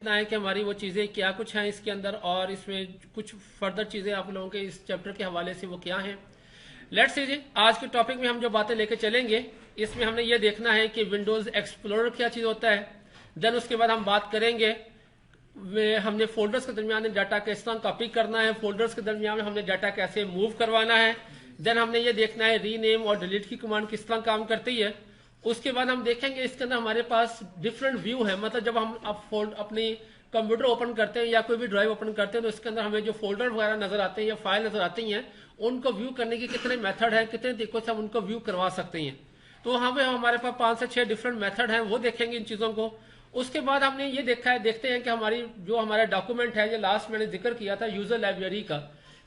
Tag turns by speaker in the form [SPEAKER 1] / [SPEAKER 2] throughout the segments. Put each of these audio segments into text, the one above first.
[SPEAKER 1] देखना है कि हमारी वो चीज़ें क्या कुछ हैं इसके अंदर और इसमें कुछ फर्दर चीज़ें आप लोगों के इस चैप्टर के हवाले से वो क्या हैं। लेट्स सी जी, आज के टॉपिक में हम जो बातें लेके चलेंगे इसमें हमने ये देखना है कि विंडोज़ एक्सप्लोरर क्या चीज़ होता है। देन उसके बाद हम बात करेंगे हमने फोल्डर्स के दरमियान डाटा किस तरह कॉपी करना है, फोल्डर्स के दरमियान हमने डाटा कैसे मूव करवाना है। देन हमने ये देखना है रीनेम और डिलीट की कमांड किस तरह काम करती है। उसके बाद हम देखेंगे इसके अंदर हमारे पास डिफरेंट व्यू है, मतलब जब हम अपनी कंप्यूटर ओपन करते हैं या कोई भी ड्राइव ओपन करते हैं तो इसके अंदर हमें जो फोल्डर वगैरह नजर आते हैं या फाइल नजर आती हैं उनको व्यू करने के कितने मेथड हैं, कितने तरीकों से हम उनको व्यू करवा सकते हैं। तो वहाँ पे हमारे पास 5 से 6 डिफरेंट मेथड हैं, वो देखेंगे इन चीज़ों को। उसके बाद हमने ये देखते हैं कि हमारा डॉक्यूमेंट है, ये लास्ट मैंने जिक्र किया था यूजर लाइब्रेरी का,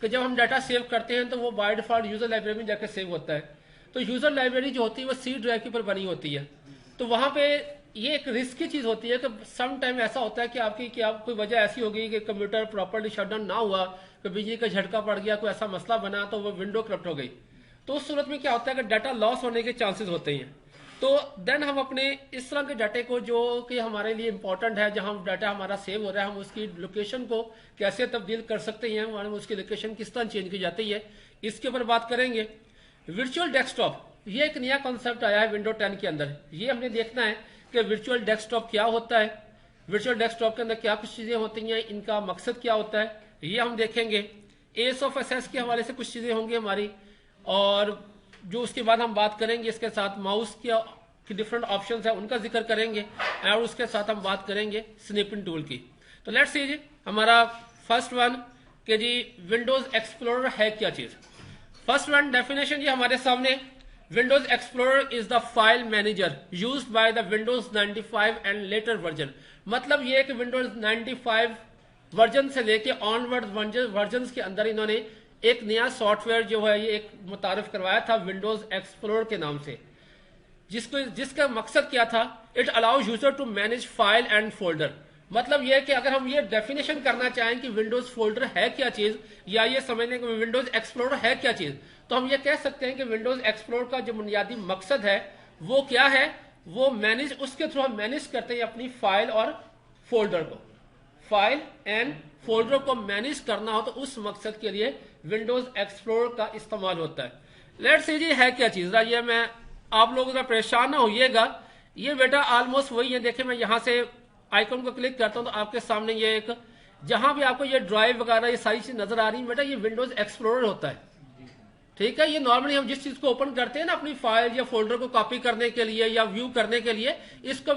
[SPEAKER 1] कि जब हम डाटा सेव करते हैं तो वो बाय डिफॉल्ट यूजर लाइब्रेरी में जाकर सेव होता है। तो यूजर लाइब्रेरी जो होती है वो सी ड्राइव के ऊपर बनी होती है। तो वहां पे ये एक रिस्क की चीज होती है कि सम टाइम ऐसा होता है कि आप कोई वजह ऐसी होगी कि कंप्यूटर प्रॉपर्ली शटडाउन ना हुआ, कि बिजली का झटका पड़ गया, कोई ऐसा मसला बना तो वो विंडो करप्ट हो गई। तो उस सूरत में क्या होता है कि डाटा लॉस होने के चांसेस होते हैं। तो देन हम अपने इस तरह के डाटे को जो कि हमारे लिए इंपॉर्टेंट है, जहां डाटा हमारा सेव हो रहा है, हम उसकी लोकेशन को कैसे तब्दील कर सकते हैं, उसकी लोकेशन किस तरह चेंज की जाती है, इसके ऊपर बात करेंगे। वर्चुअल डेस्कटॉप, ये एक नया कॉन्सेप्ट आया है विंडो 10 के अंदर। ये हमने देखना है कि वर्चुअल डेस्कटॉप क्या होता है, वर्चुअल डेस्कटॉप के अंदर क्या कुछ चीजें होती हैं, इनका मकसद क्या होता है, ये हम देखेंगे। एस ऑफ एस के हवाले से कुछ चीजें होंगी हमारी, और जो उसके बाद हम बात करेंगे इसके साथ माउस की डिफरेंट ऑप्शंस है उनका जिक्र करेंगे, और उसके साथ हम बात करेंगे स्निपिंग टूल की। तो लेट्स सी जी, हमारा फर्स्ट वन कि जी विंडोज एक्सप्लोरर है क्या चीज। फर्स्ट वन डेफिनेशन ये हमारे सामने, Windows explorer is the file manager used by the Windows 95 and later version. मतलब ये कि विंडोज 95 वर्जन से लेके ऑनवर्ड वर्जन के अंदर इन्होंने एक नया सॉफ्टवेयर जो है ये एक मुतारिफ करवाया था विंडोज एक्सप्लोरर के नाम से, जिसका मकसद क्या था, it allows user to manage file and folder. मतलब यह कि अगर हम ये डेफिनेशन करना चाहें कि विंडोज फोल्डर है क्या चीज, या ये समझने कि विंडोज एक्सप्लोरर है क्या चीज, तो हम ये कह सकते हैं कि विंडोज एक्सप्लोरर का जो बुनियादी मकसद है वो क्या है, वो उसके थ्रू हम मैनेज करते हैं अपनी फाइल और फोल्डर को। फाइल एंड फोल्डर को मैनेज करना हो तो उस मकसद के लिए विंडोज एक्सप्लोरर का इस्तेमाल होता है। लेट्स सी जी है क्या चीज, ये मैं आप लोग परेशान ना होइएगा, ये बेटा ऑलमोस्ट वही है। देखिए मैं यहां से आइकन को क्लिक करता हूं तो आपके सामने ये एक, जहां भी आपको ये ड्राइव वगैरह ये सारी चीज नजर आ रही है बेटा, ये विंडोज एक्सप्लोरर होता है। ठीक है, ये नॉर्मली हम जिस चीज को ओपन करते हैं ना अपनी फाइल या फोल्डर को कॉपी करने के लिए या व्यू करने के लिए, इसको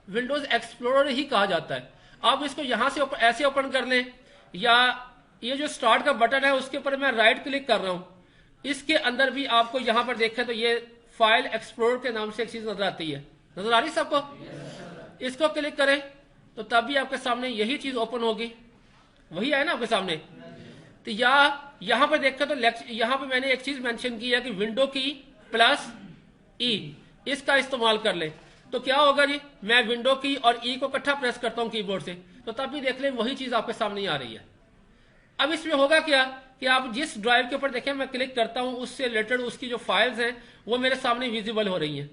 [SPEAKER 1] विंडोज एक्सप्लोरर ही कहा जाता है। आप इसको यहां से ऐसे ओपन कर लें, या ये जो स्टार्ट का बटन है उसके ऊपर मैं राइट क्लिक कर रहा हूं, इसके अंदर भी आपको यहां पर देखें तो ये फाइल एक्सप्लोरर के नाम से एक चीज नजर आती है, नजर आ रही सबको। इसको क्लिक करें तो तब भी आपके सामने यही चीज ओपन होगी, वही है ना आपके सामने। तो यहां पर देखें तो यहां पर मैंने एक चीज मेंशन की है कि विंडो की प्लस ई, इसका इस्तेमाल कर ले। तो क्या होगा जी, मैं विंडो की और ई को इकट्ठा प्रेस करता हूं कीबोर्ड से, तो तब भी देख लें वही चीज आपके सामने आ रही है। अब इसमें होगा क्या कि आप जिस ड्राइव के ऊपर देखें मैं क्लिक करता हूं, उससे रिलेटेड उसकी जो फाइल्स हैं वो मेरे सामने विजिबल हो रही हैं।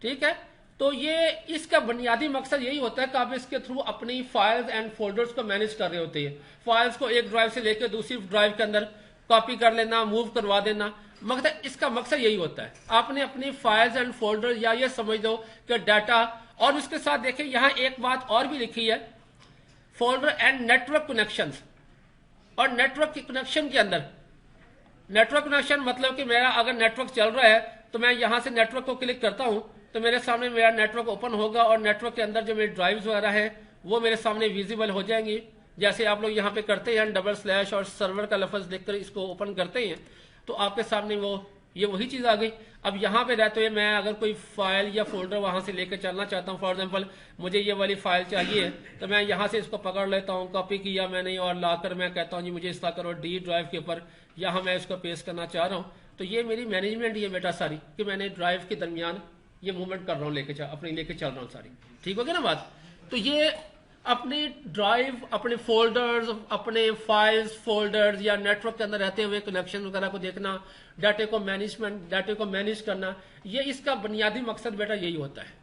[SPEAKER 1] ठीक है, तो ये इसका बुनियादी मकसद यही होता है कि आप इसके थ्रू अपनी फाइल्स एंड फोल्डर्स को मैनेज कर रहे होते हैं। फाइल्स को एक ड्राइव से लेकर दूसरी ड्राइव के अंदर कॉपी कर लेना, मूव करवा देना, मगर इसका मकसद यही होता है। आपने अपनी फाइल्स एंड फोल्डर, या ये समझ लो कि डाटा, और उसके साथ देखें यहां एक बात और भी लिखी है, फोल्डर एंड नेटवर्क कनेक्शंस। और नेटवर्क के कनेक्शन के अंदर, नेटवर्क कनेक्शन मतलब कि मेरा अगर नेटवर्क चल रहा है तो मैं यहां से नेटवर्क को क्लिक करता हूं तो मेरे सामने मेरा नेटवर्क ओपन होगा, और नेटवर्क के अंदर जो मेरी ड्राइव्स वगैरह हैं वो मेरे सामने विजिबल हो जाएंगी। जैसे आप लोग यहाँ पे करते हैं डबल स्लैश और सर्वर का लफ्ज लिखकर इसको ओपन करते हैं तो आपके सामने ये वही चीज आ गई। अब यहाँ पे रहते हुए मैं अगर कोई फाइल या फोल्डर वहां से लेकर चलना चाहता हूँ, फॉर एग्जांपल मुझे ये वाली फाइल चाहिए, तो मैं यहाँ से इसको पकड़ लेता हूँ, कॉपी किया मैंने और लाकर मैं कहता हूँ जी मुझे इस तरह करो डी ड्राइव के ऊपर, यहाँ मैं इसको पेस्ट करना चाह रहा हूँ। तो ये मेरी मैनेजमेंट ये बेटा सारी कि मैंने ड्राइव के दरमियान ये मूवमेंट कर रहा हूँ, अपनी लेके चल रहा हूँ सारी। ठीक हो गया ना बात। तो ये अपनी ड्राइव, अपने फोल्डर्स, अपने फाइल्स फोल्डर्स या नेटवर्क के अंदर रहते हुए कनेक्शन वगैरह को देखना, डाटे को मैनेज करना, ये इसका बुनियादी मकसद बेटा यही होता है।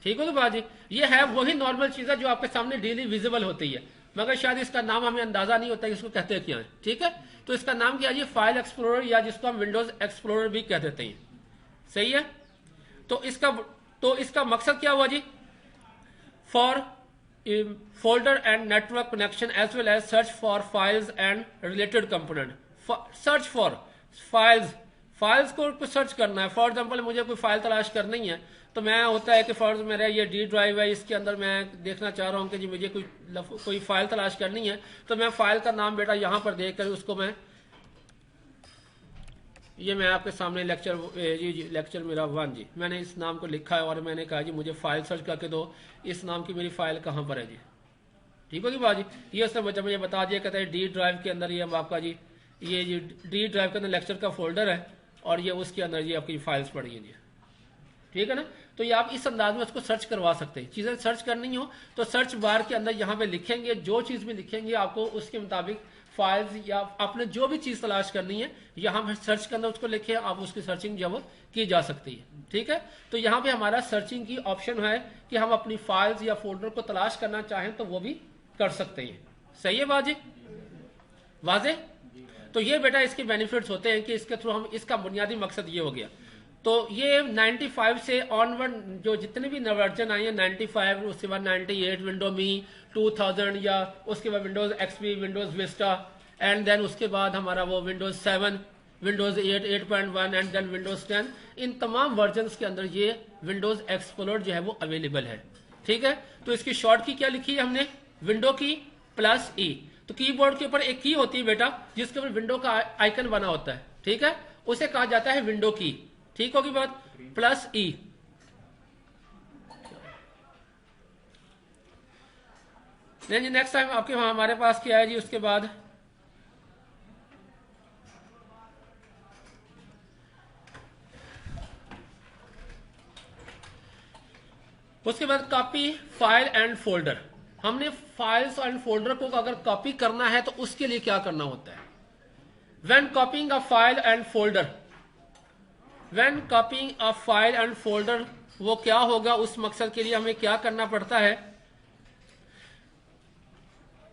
[SPEAKER 1] ठीक हो तो बाजी, ये है वही नॉर्मल चीज है जो आपके सामने डेली विजिबल होती है, मगर शायद इसका नाम हमें अंदाजा नहीं होता कि इसको कहते क्या है। ठीक है, तो इसका नाम क्या है जी, फाइल एक्सप्लोरर, या जिसको हम विंडोज एक्सप्लोरर भी कह देते हैं। सही है, तो इसका मकसद क्या हुआ जी, for folder and network connection as well as search for files and related component. Search for files को सर्च करना है। फॉर एग्जाम्पल मुझे कोई फाइल तलाश करनी है, तो मैं होता है कि फॉर मेरा ये डी ड्राइव है, इसके अंदर मैं देखना चाह रहा हूँ कि जी मुझे कोई फाइल तलाश करनी है, तो मैं फाइल का नाम बेटा यहाँ पर देख कर उसको मैं आपके सामने लेक्चर मेरा 1 जी, मैंने इस नाम को लिखा है और मैंने कहा जी मुझे फाइल सर्च करके दो, इस नाम की मेरी फाइल कहाँ पर है जी। ठीक होगी बाजी, ये उसने मुझे बता दिया, कहता है डी ड्राइव के अंदर ये आपका जी, ये जी डी ड्राइव के अंदर लेक्चर का फोल्डर है और ये उसके अंदर ये आपकी फाइल्स पड़ी हैं जी। ठीक है ना, तो ये आप इस अंदाज में उसको सर्च करवा सकते हैं। चीजें सर्च करनी हो तो सर्च बार के अंदर यहाँ पे लिखेंगे, जो चीज भी लिखेंगे आपको उसके मुताबिक फाइल्स या आपने जो भी चीज तलाश करनी है यहाँ पे सर्च के अंदर उसको लिखे, आप उसकी सर्चिंग जब की जा सकती है। ठीक है, तो यहाँ पे हमारा सर्चिंग की ऑप्शन है कि हम अपनी फाइल्स या फोल्डर को तलाश करना चाहें तो वो भी कर सकते हैं। सही है बाजी, वाजे? तो ये बेटा इसके बेनिफिट्स होते हैं कि इसके थ्रू हम, इसका बुनियादी मकसद ये हो गया। तो ये 95 से ऑनवर्ड जो जितने भी वर्जन आए हैं, 95, उसके बाद 98, विंडो मी 2000, या उसके बाद Windows XP, Windows Vista, and then उसके बाद हमारा वो Windows 7, Windows 8, 8.1 and then Windows 10, इन तमाम वर्जन के अंदर ये विंडोज एक्सप्लोरर जो है वो अवेलेबल है। ठीक है, तो इसकी शॉर्ट की क्या लिखी है हमने, विंडो की प्लस ई। तो कीबोर्ड के ऊपर एक की होती है बेटा जिसके ऊपर विंडो का आइकन बना होता है। ठीक है, उसे कहा जाता है विंडो की। ठीक होगी बात, प्लस ई। जी नेक्स्ट टाइम आपके हमारे पास क्या है जी, उसके बाद कॉपी फाइल एंड फोल्डर। हमने फाइल्स एंड फोल्डर को अगर कॉपी करना है तो उसके लिए क्या करना होता है, when कॉपिंग a file and folder, when कॉपिंग a file and folder, वो क्या होगा, उस मकसद के लिए हमें क्या करना पड़ता है।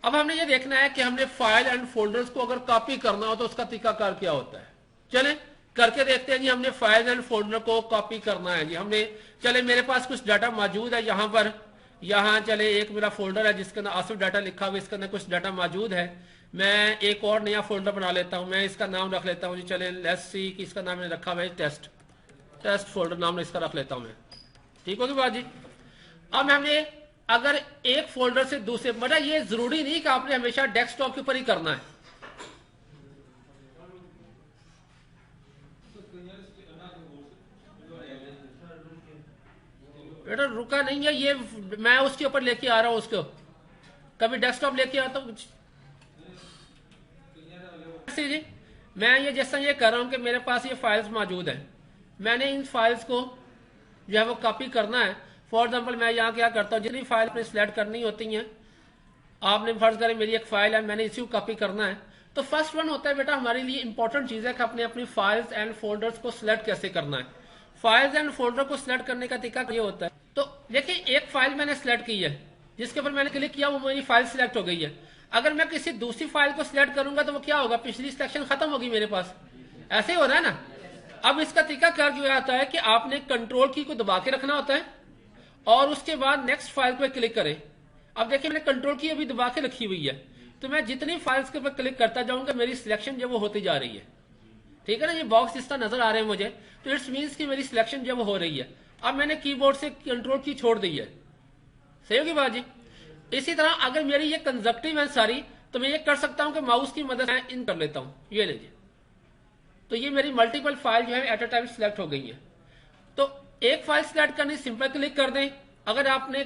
[SPEAKER 1] अब हमने ये देखना है कि हमने फाइल एंड फोल्डर्स को अगर कॉपी करना हो तो उसका तरीकाकार क्या होता है। चले करके देखते हैं जी। हमने फाइल एंड फोल्डर को कॉपी करना है जी। हमने चले मेरे पास कुछ डाटा मौजूद है यहाँ पर, यहाँ चले एक मेरा फोल्डर है जिसके अंदर आसिफ डाटा लिखा हुआ, इसके अंदर कुछ डाटा मौजूद है। मैं एक और नया फोल्डर बना लेता हूँ, मैं इसका नाम रख लेता हूँ जी, चले लेट्स सी कि इसका नाम मैंने रखा हुआ है टेस्ट फोल्डर, नाम इसका रख लेता हूँ मैं। ठीक होगी बात जी। अब हमने अगर एक फोल्डर से दूसरे, मतलब ये जरूरी नहीं कि आपने हमेशा डेस्कटॉप के ऊपर ही करना है। बेटा रुका नहीं है, ये मैं उसके ऊपर लेके आ रहा हूं, उसको कभी डेस्कटॉप लेके आता हूं जी। मैं ये जैसा ये कर रहा हूं कि मेरे पास ये फाइल्स मौजूद है, मैंने इन फाइल्स को जो है वो कॉपी करना है। फॉर एग्जांपल मैं यहाँ क्या करता हूँ, जितनी फाइल अपने सिलेक्ट करनी होती हैं, आपने फर्ज करें मेरी एक फाइल है, मैंने इसी को कॉपी करना है। तो फर्स्ट वन होता है बेटा हमारे लिए इंपॉर्टेंट चीज है कि अपने अपनी फाइल्स एंड फोल्डर्स को सिलेक्ट कैसे करना है। फाइल्स एंड फोल्डर को सिलेक्ट करने का तरीका ये होता है। तो देखिए एक फाइल मैंने सिलेक्ट की है, जिसके ऊपर मैंने क्लिक किया वो मेरी फाइल सिलेक्ट हो गई है। अगर मैं किसी दूसरी फाइल को सिलेक्ट करूंगा तो वो क्या होगा, पिछली सिलेक्शन खत्म होगी मेरे पास, ऐसे ही हो रहा है ना। अब इसका तरीका क्या आता है कि आपने कंट्रोल की को दबा के रखना होता है और उसके बाद नेक्स्ट फाइल पर क्लिक करें। अब देखिए मैंने कंट्रोल की अभी दबा के रखी हुई है, तो मैं जितनी फाइल्स के ऊपर क्लिक करता जाऊंगा मेरी सिलेक्शन जो वो होती जा रही है। ठीक है ना, ये बॉक्स जिस तरह नजर आ रहे हैं मुझे, तो इट्स मीन्स कि मेरी सिलेक्शन जब हो रही है। अब मैंने कीबोर्ड से कंट्रोल की छोड़ दी है, सही होगी बात जी। इसी तरह अगर मेरी ये कंजक्टिव है सारी, तो मैं ये कर सकता हूं कि माउस की मदद से इन कर लेता हूं, ये लीजिए। तो ये मेरी मल्टीपल फाइल जो है एट अ टाइम सिलेक्ट हो गई है। तो एक फाइल सिलेक्ट करनी, सिंपल क्लिक कर दें। अगर आपने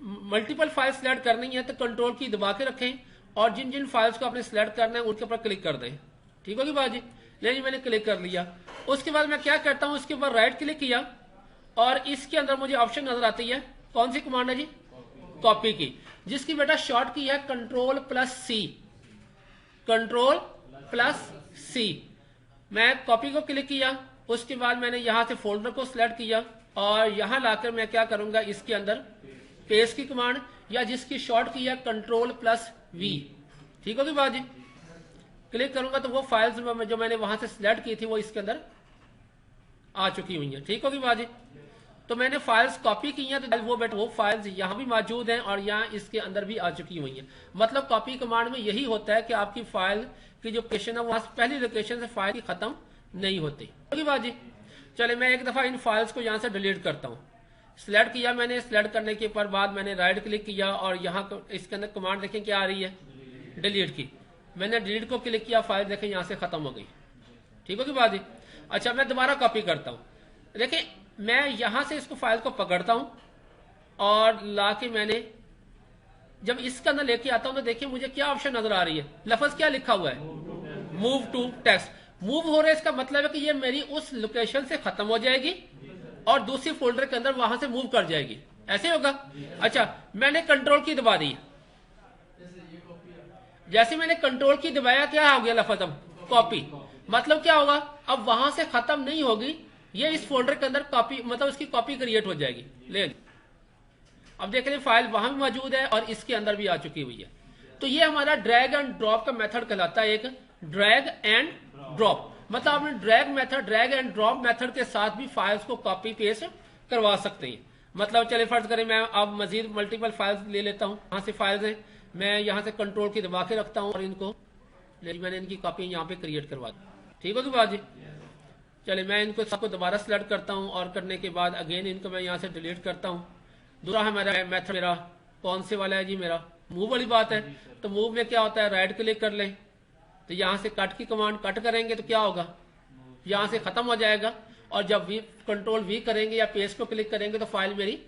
[SPEAKER 1] मल्टीपल फाइल सिलेक्ट करनी है तो कंट्रोल की दबा के रखें और जिन जिन फाइल्स को आपने सिलेक्ट करना है उनके ऊपर क्लिक कर दें। ठीक होगी बात जी। नहीं मैंने क्लिक कर लिया। उसके बाद मैं क्या करता हूं, उसके ऊपर राइट क्लिक किया और इसके अंदर मुझे ऑप्शन नजर आती है, कौन सी कमांड है जी, कॉपी की, जिसकी बेटा शॉर्ट की है कंट्रोल प्लस सी। कंट्रोल प्लस सी, मैं कॉपी को क्लिक किया, उसके बाद मैंने यहां से फोल्डर को सिलेक्ट किया, और यहां लाकर मैं क्या करूंगा, इसके अंदर पेस्ट की कमांड या जिसकी शॉर्ट की है Ctrl+V, ठीक होगी बात जी। क्लिक करूंगा तो वो फाइल्स जो मैंने वहां से सिलेक्ट की थी वो इसके अंदर आ चुकी हुई है, ठीक होगी बात जी। तो मैंने फाइल्स कॉपी की हैं तो वो फाइल्स यहाँ भी मौजूद हैं और यहाँ इसके अंदर भी आ चुकी हुई हैं। मतलब कॉपी कमांड में यही होता है कि आपकी फाइल की जो लोकेशन है वहां पहली लोकेशन से फाइल की खत्म नहीं होती, होगी बात जी। चले मैं एक दफा इन फाइल्स को यहाँ से डिलीट करता हूँ। सिलेक्ट किया मैंने, सिलेक्ट करने के बाद मैंने राइट क्लिक किया और यहाँ इसके अंदर कमांड देखें क्या आ रही है, डिलीट की। मैंने डिलीट को क्लिक किया, फाइल देखें यहाँ से खत्म हो गई, ठीक होगी बात जी। अच्छा मैं दोबारा कॉपी करता हूँ, देखिए मैं यहां से इसको फाइल को पकड़ता हूं और लाके मैंने जब इसके अंदर लेके आता हूं तो देखिए मुझे क्या ऑप्शन नजर आ रही है, लफ्ज क्या लिखा हुआ है, मूव टू टेक्स्ट। मूव हो रहा है इसका मतलब है कि ये मेरी उस लोकेशन से खत्म हो जाएगी और दूसरी फोल्डर के अंदर वहां से मूव कर जाएगी, ऐसे होगा। अच्छा मैंने कंट्रोल की दबा दी, जैसे मैंने कंट्रोल की दबाया क्या हो गया लफ्ज, अब कॉपी। मतलब क्या होगा, अब वहां से खत्म नहीं होगी, ये इस फोल्डर के अंदर कॉपी मतलब उसकी कॉपी क्रिएट हो जाएगी। ले अब देख लें फाइल वहां भी मौजूद है और इसके अंदर भी आ चुकी हुई है। तो ये हमारा ड्रैग एंड ड्रॉप का मेथड कहलाता है, एक ड्रैग एंड ड्रॉप। मतलब आपने ड्रैग एंड ड्रॉप मेथड के साथ भी फाइल्स को कॉपी पेस्ट करवा सकते हैं। मतलब चले फर्ज करें मैं अब मजीद मल्टीपल फाइल्स ले लेता हूँ, यहाँ से फाइल्स हैं, मैं यहाँ से कंट्रोल की दबा के रखता हूँ और इनको मैंने इनकी कॉपी यहाँ पे क्रिएट करवा दी, ठीक होगी बात जी। चले मैं इनको सबको दोबारा सिलेक्ट करता हूं और करने के बाद अगेन इनको मैं यहां से डिलीट करता हूं। दूसरा हमारा मेथड मेरा कौन से वाला है जी, मेरा मूव वाली बात है। तो मूव में क्या होता है, राइट क्लिक कर लें तो यहां से कट की कमांड कट करेंगे तो क्या होगा, यहां से खत्म हो जाएगा। और जब Ctrl+V करेंगे या पेस्ट को क्लिक करेंगे तो फाइल मेरी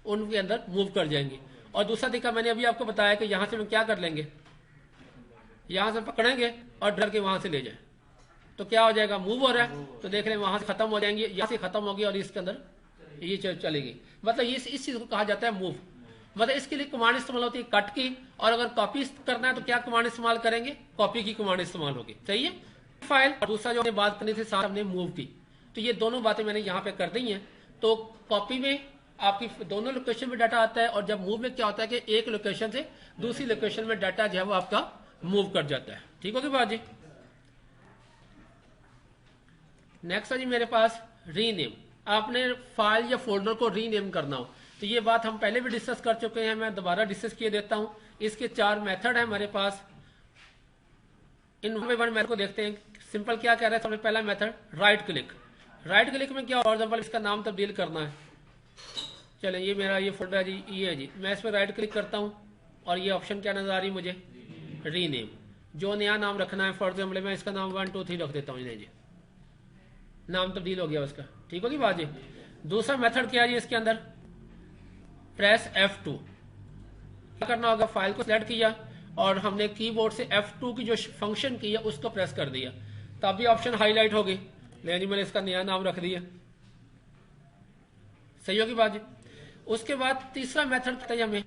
[SPEAKER 1] उनके अंदर मूव कर जाएंगी। और दूसरा तरीका मैंने अभी आपको बताया कि यहां से हम क्या कर लेंगे, यहां से पकड़ेंगे और ड्रैग के वहां से ले जाए तो क्या हो जाएगा, मूव हो रहा है तो देख रहे वहां से खत्म हो जाएंगे, यहां से खत्म होगी और इसके अंदर ये चलेगी। मतलब इस चीज को कहा जाता है मूव। मतलब इसके लिए कमांड इस्तेमाल होती है कट की, और अगर कॉपी करना है तो क्या कमांड इस्तेमाल करेंगे, कॉपी की कमांड इस्तेमाल होगी, सही है। फाइल और दूसरा जो हमने बात करनी थी साथ हमने मूव की, तो ये दोनों बातें मैंने यहाँ पे कर दी हैं। तो कॉपी में आपकी दोनों लोकेशन में डाटा आता है और जब मूव में क्या होता है कि एक लोकेशन से दूसरी लोकेशन में डाटा जो है वो आपका मूव कर जाता है, ठीक होगी बात जी। नेक्स्ट है जी मेरे पास रीनेम। आपने फाइल या फोल्डर को रीनेम करना हो तो ये बात हम पहले भी डिस्कस कर चुके हैं, मैं दोबारा डिस्कस किए देता हूं। इसके 4 मेथड है हमारे पास, इन वन मेथड को देखते हैं। सिंपल क्या कह रहा है, सबसे पहला method right click. Right click में क्या, फॉर एग्जांपल इसका नाम तब्दील करना है। चले ये मेरा ये फोल्डर है जी, ये है जी, मैं इस पर राइट क्लिक करता हूँ और ये ऑप्शन क्या नजर आ रही है मुझे, रीनेम। जो नया नाम रखना है, फॉर एग्जाम्पल मैं इसका नाम 1 2 3 रख देता हूँ जी, नाम तब्दील हो गया उसका, ठीक होगी बात जी। दूसरा मेथड क्या है जी इसके अंदर, प्रेस F2। क्या करना होगा, फाइल को सिलेक्ट किया और हमने कीबोर्ड से F2 की जो फंक्शन की है उसको प्रेस कर दिया, तब भी ऑप्शन हाईलाइट होगी। लेकिन जी मैंने इसका नया नाम रख दिया, सही होगी बात जी। उसके बाद तीसरा मेथड कहता है हमें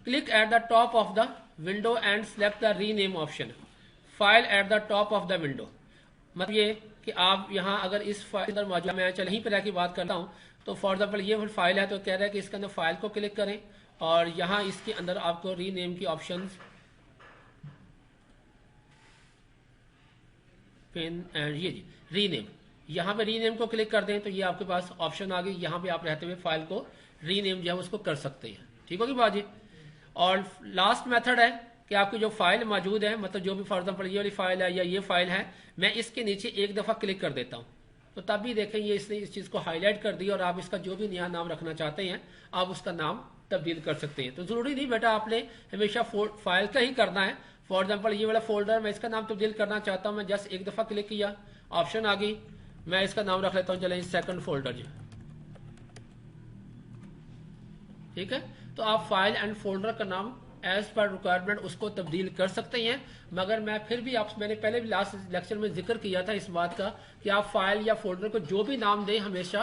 [SPEAKER 1] click at the top of the window and select the rename option, file at the top of the window. मतलब ये कि आप यहां अगर इस फाइल के अंदर मौजूद, मैं चल यहीं पर की बात करता हूं, तो फॉर एग्जाम्पल ये फाइल है तो कह रहा है कि इसके अंदर फाइल को क्लिक करें और यहां इसके अंदर आपको रीनेम की ऑप्शन पेन एंड ये जी रीनेम, यहां पे रीनेम को क्लिक कर दें तो ये आपके पास ऑप्शन आ गई। यहां पे आप रहते हुए फाइल को रीनेम जो है उसको कर सकते हैं, ठीक होगी बात जी। और लास्ट मेथड है कि आपकी जो फाइल मौजूद है, मतलब जो भी फॉर एग्जाम्पल ये वाली फाइल है या ये फाइल है, मैं इसके नीचे एक दफा क्लिक कर देता हूं तो तब भी देखें ये इसने इस चीज को हाईलाइट कर दिया और आप इसका जो भी नया नाम रखना चाहते हैं आप उसका नाम तब्दील कर सकते हैं। तो जरूरी नहीं बेटा आपने हमेशा फाइल का ही करना है। फॉर एग्जाम्पल ये वाला फोल्डर मैं इसका नाम तब्दील करना चाहता हूं, मैं जस्ट एक दफा क्लिक किया, ऑप्शन आ गई, मैं इसका नाम रख लेता हूं चले सेकंड फोल्डर जी, ठीक है। तो आप फाइल एंड फोल्डर का नाम एज पर रिक्वायरमेंट उसको तब्दील कर सकते हैं। मगर मैं फिर भी मैंने पहले भी लास्ट लेक्चर में जिक्र किया था इस बात का कि आप फाइल या फोल्डर को जो भी नाम दें हमेशा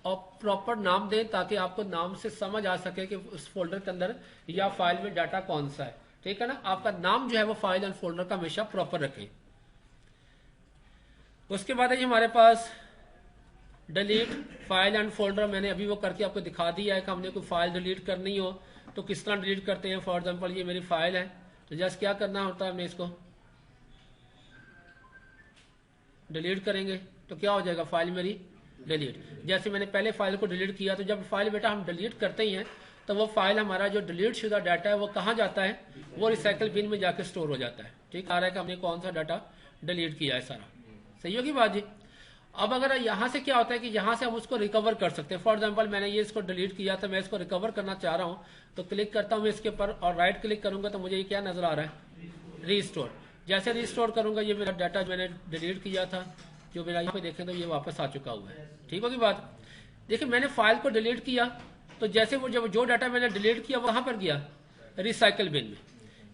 [SPEAKER 1] और प्रॉपर नाम दें ताकि आपको नाम से समझ आ सके कि उस फोल्डर के अंदर या फाइल में डाटा कौन सा है, ठीक है ना। आपका नाम जो है वो फाइल एंड फोल्डर का हमेशा प्रॉपर रखें। उसके बाद है जी हमारे पास डिलीट फाइल एंड फोल्डर। मैंने अभी वो करके आपको दिखा दिया है कि हमने कोई फाइल डिलीट करनी हो तो किस तरह डिलीट करते हैं। फॉर एग्जांपल ये मेरी फाइल है, तो जस्ट क्या करना होता है, हमने इसको डिलीट करेंगे तो क्या हो जाएगा, फाइल मेरी डिलीट। जैसे मैंने पहले फाइल को डिलीट किया, तो जब फाइल बेटा हम डिलीट करते ही हैं तो वो फाइल हमारा जो डिलीट शुदा डाटा है वो कहाँ जाता है, वो रिसाइकल बिन में जाके स्टोर हो जाता है। ठीक आ रहा है कि हमने कौन सा डाटा डिलीट किया है सारा। सही होगी बात जी। अब अगर यहाँ से क्या होता है कि यहाँ से हम उसको रिकवर कर सकते हैं। फॉर एग्जांपल मैंने ये इसको डिलीट किया था, मैं इसको रिकवर करना चाह रहा हूँ, तो क्लिक करता हूँ मैं इसके ऊपर और राइट क्लिक करूंगा तो मुझे ये क्या नजर आ रहा है, रीस्टोर। जैसे रीस्टोर करूंगा ये मेरा डाटा मैंने डिलीट किया था, जो मेरा यहाँ पे देखें तो ये वापस आ चुका हुआ है। ठीक होगी बात। देखिए मैंने फाइल को डिलीट किया तो जैसे वो जो डाटा मैंने डिलीट किया वो कहाँ पर गया, रिसाइकल बिन में।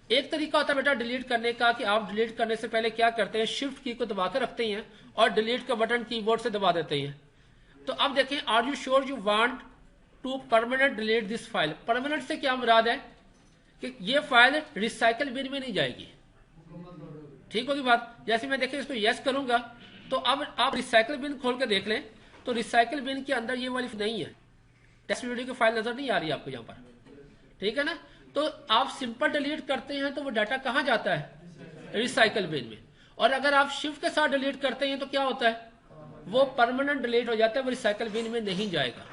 [SPEAKER 1] एक तरीका होता है बेटा डिलीट करने का कि आप डिलीट करने से पहले क्या करते हैं, शिफ्ट की को दबा कर रखते हैं और डिलीट का बटन कीबोर्ड से दबा देते हैं। तो अब देखें, are you sure you want to permanent delete this file. Permanent से क्या मुराद है कि ये फाइल रिसाइकल बिन में नहीं जाएगी। ठीक होगी बात। जैसे मैं देखें इसको यस करूंगा तो अब आप रिसाइकल बिन खोल के देख लें तो रिसाइकल बिन के अंदर ये वाली नहीं है, टेस्ट वीडियो की फाइल नजर नहीं आ रही आपको यहाँ पर। ठीक है ना। तो आप सिंपल डिलीट करते हैं तो वो डाटा कहाँ जाता है, रिसाइकल बिन में। और अगर आप शिफ्ट के साथ डिलीट करते हैं तो क्या होता है, वो परमानेंट डिलीट हो जाता है, वो रिसाइकल बिन में नहीं जाएगा।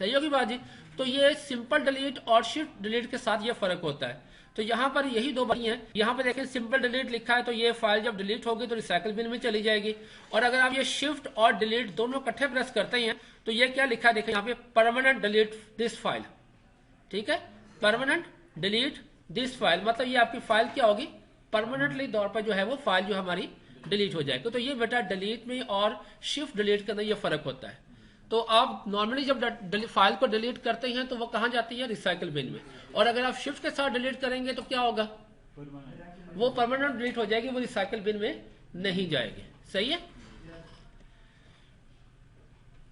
[SPEAKER 1] सही होगी बात जी। तो ये सिंपल डिलीट और शिफ्ट डिलीट के साथ ये फर्क होता है। तो यहाँ पर यही दो बातें हैं। यहाँ पे देखें सिंपल डिलीट लिखा है तो ये फाइल जब डिलीट होगी तो रिसाइकल बिन में चली जाएगी। और अगर आप ये शिफ्ट और डिलीट दोनों इकट्ठे प्रेस करते हैं तो ये क्या लिखा है, देखें यहाँ पे परमानेंट डिलीट दिस फाइल। ठीक है, परमानेंट डिलीट दिस फाइल, मतलब ये आपकी फाइल क्या होगी, परमानेंटली तौर पर जो है वो फाइल जो हमारी डिलीट हो जाएगी। तो ये बेटा डिलीट में और शिफ्ट डिलीट के अंदर ये फर्क होता है। तो आप नॉर्मली जब फाइल को डिलीट करते हैं तो वो कहाँ जाती है, रिसाइकल बिन में। और अगर आप शिफ्ट के साथ डिलीट करेंगे तो क्या होगा, वो परमानेंट डिलीट हो जाएगी, वो रिसाइकल बिन में नहीं जाएगी। सही है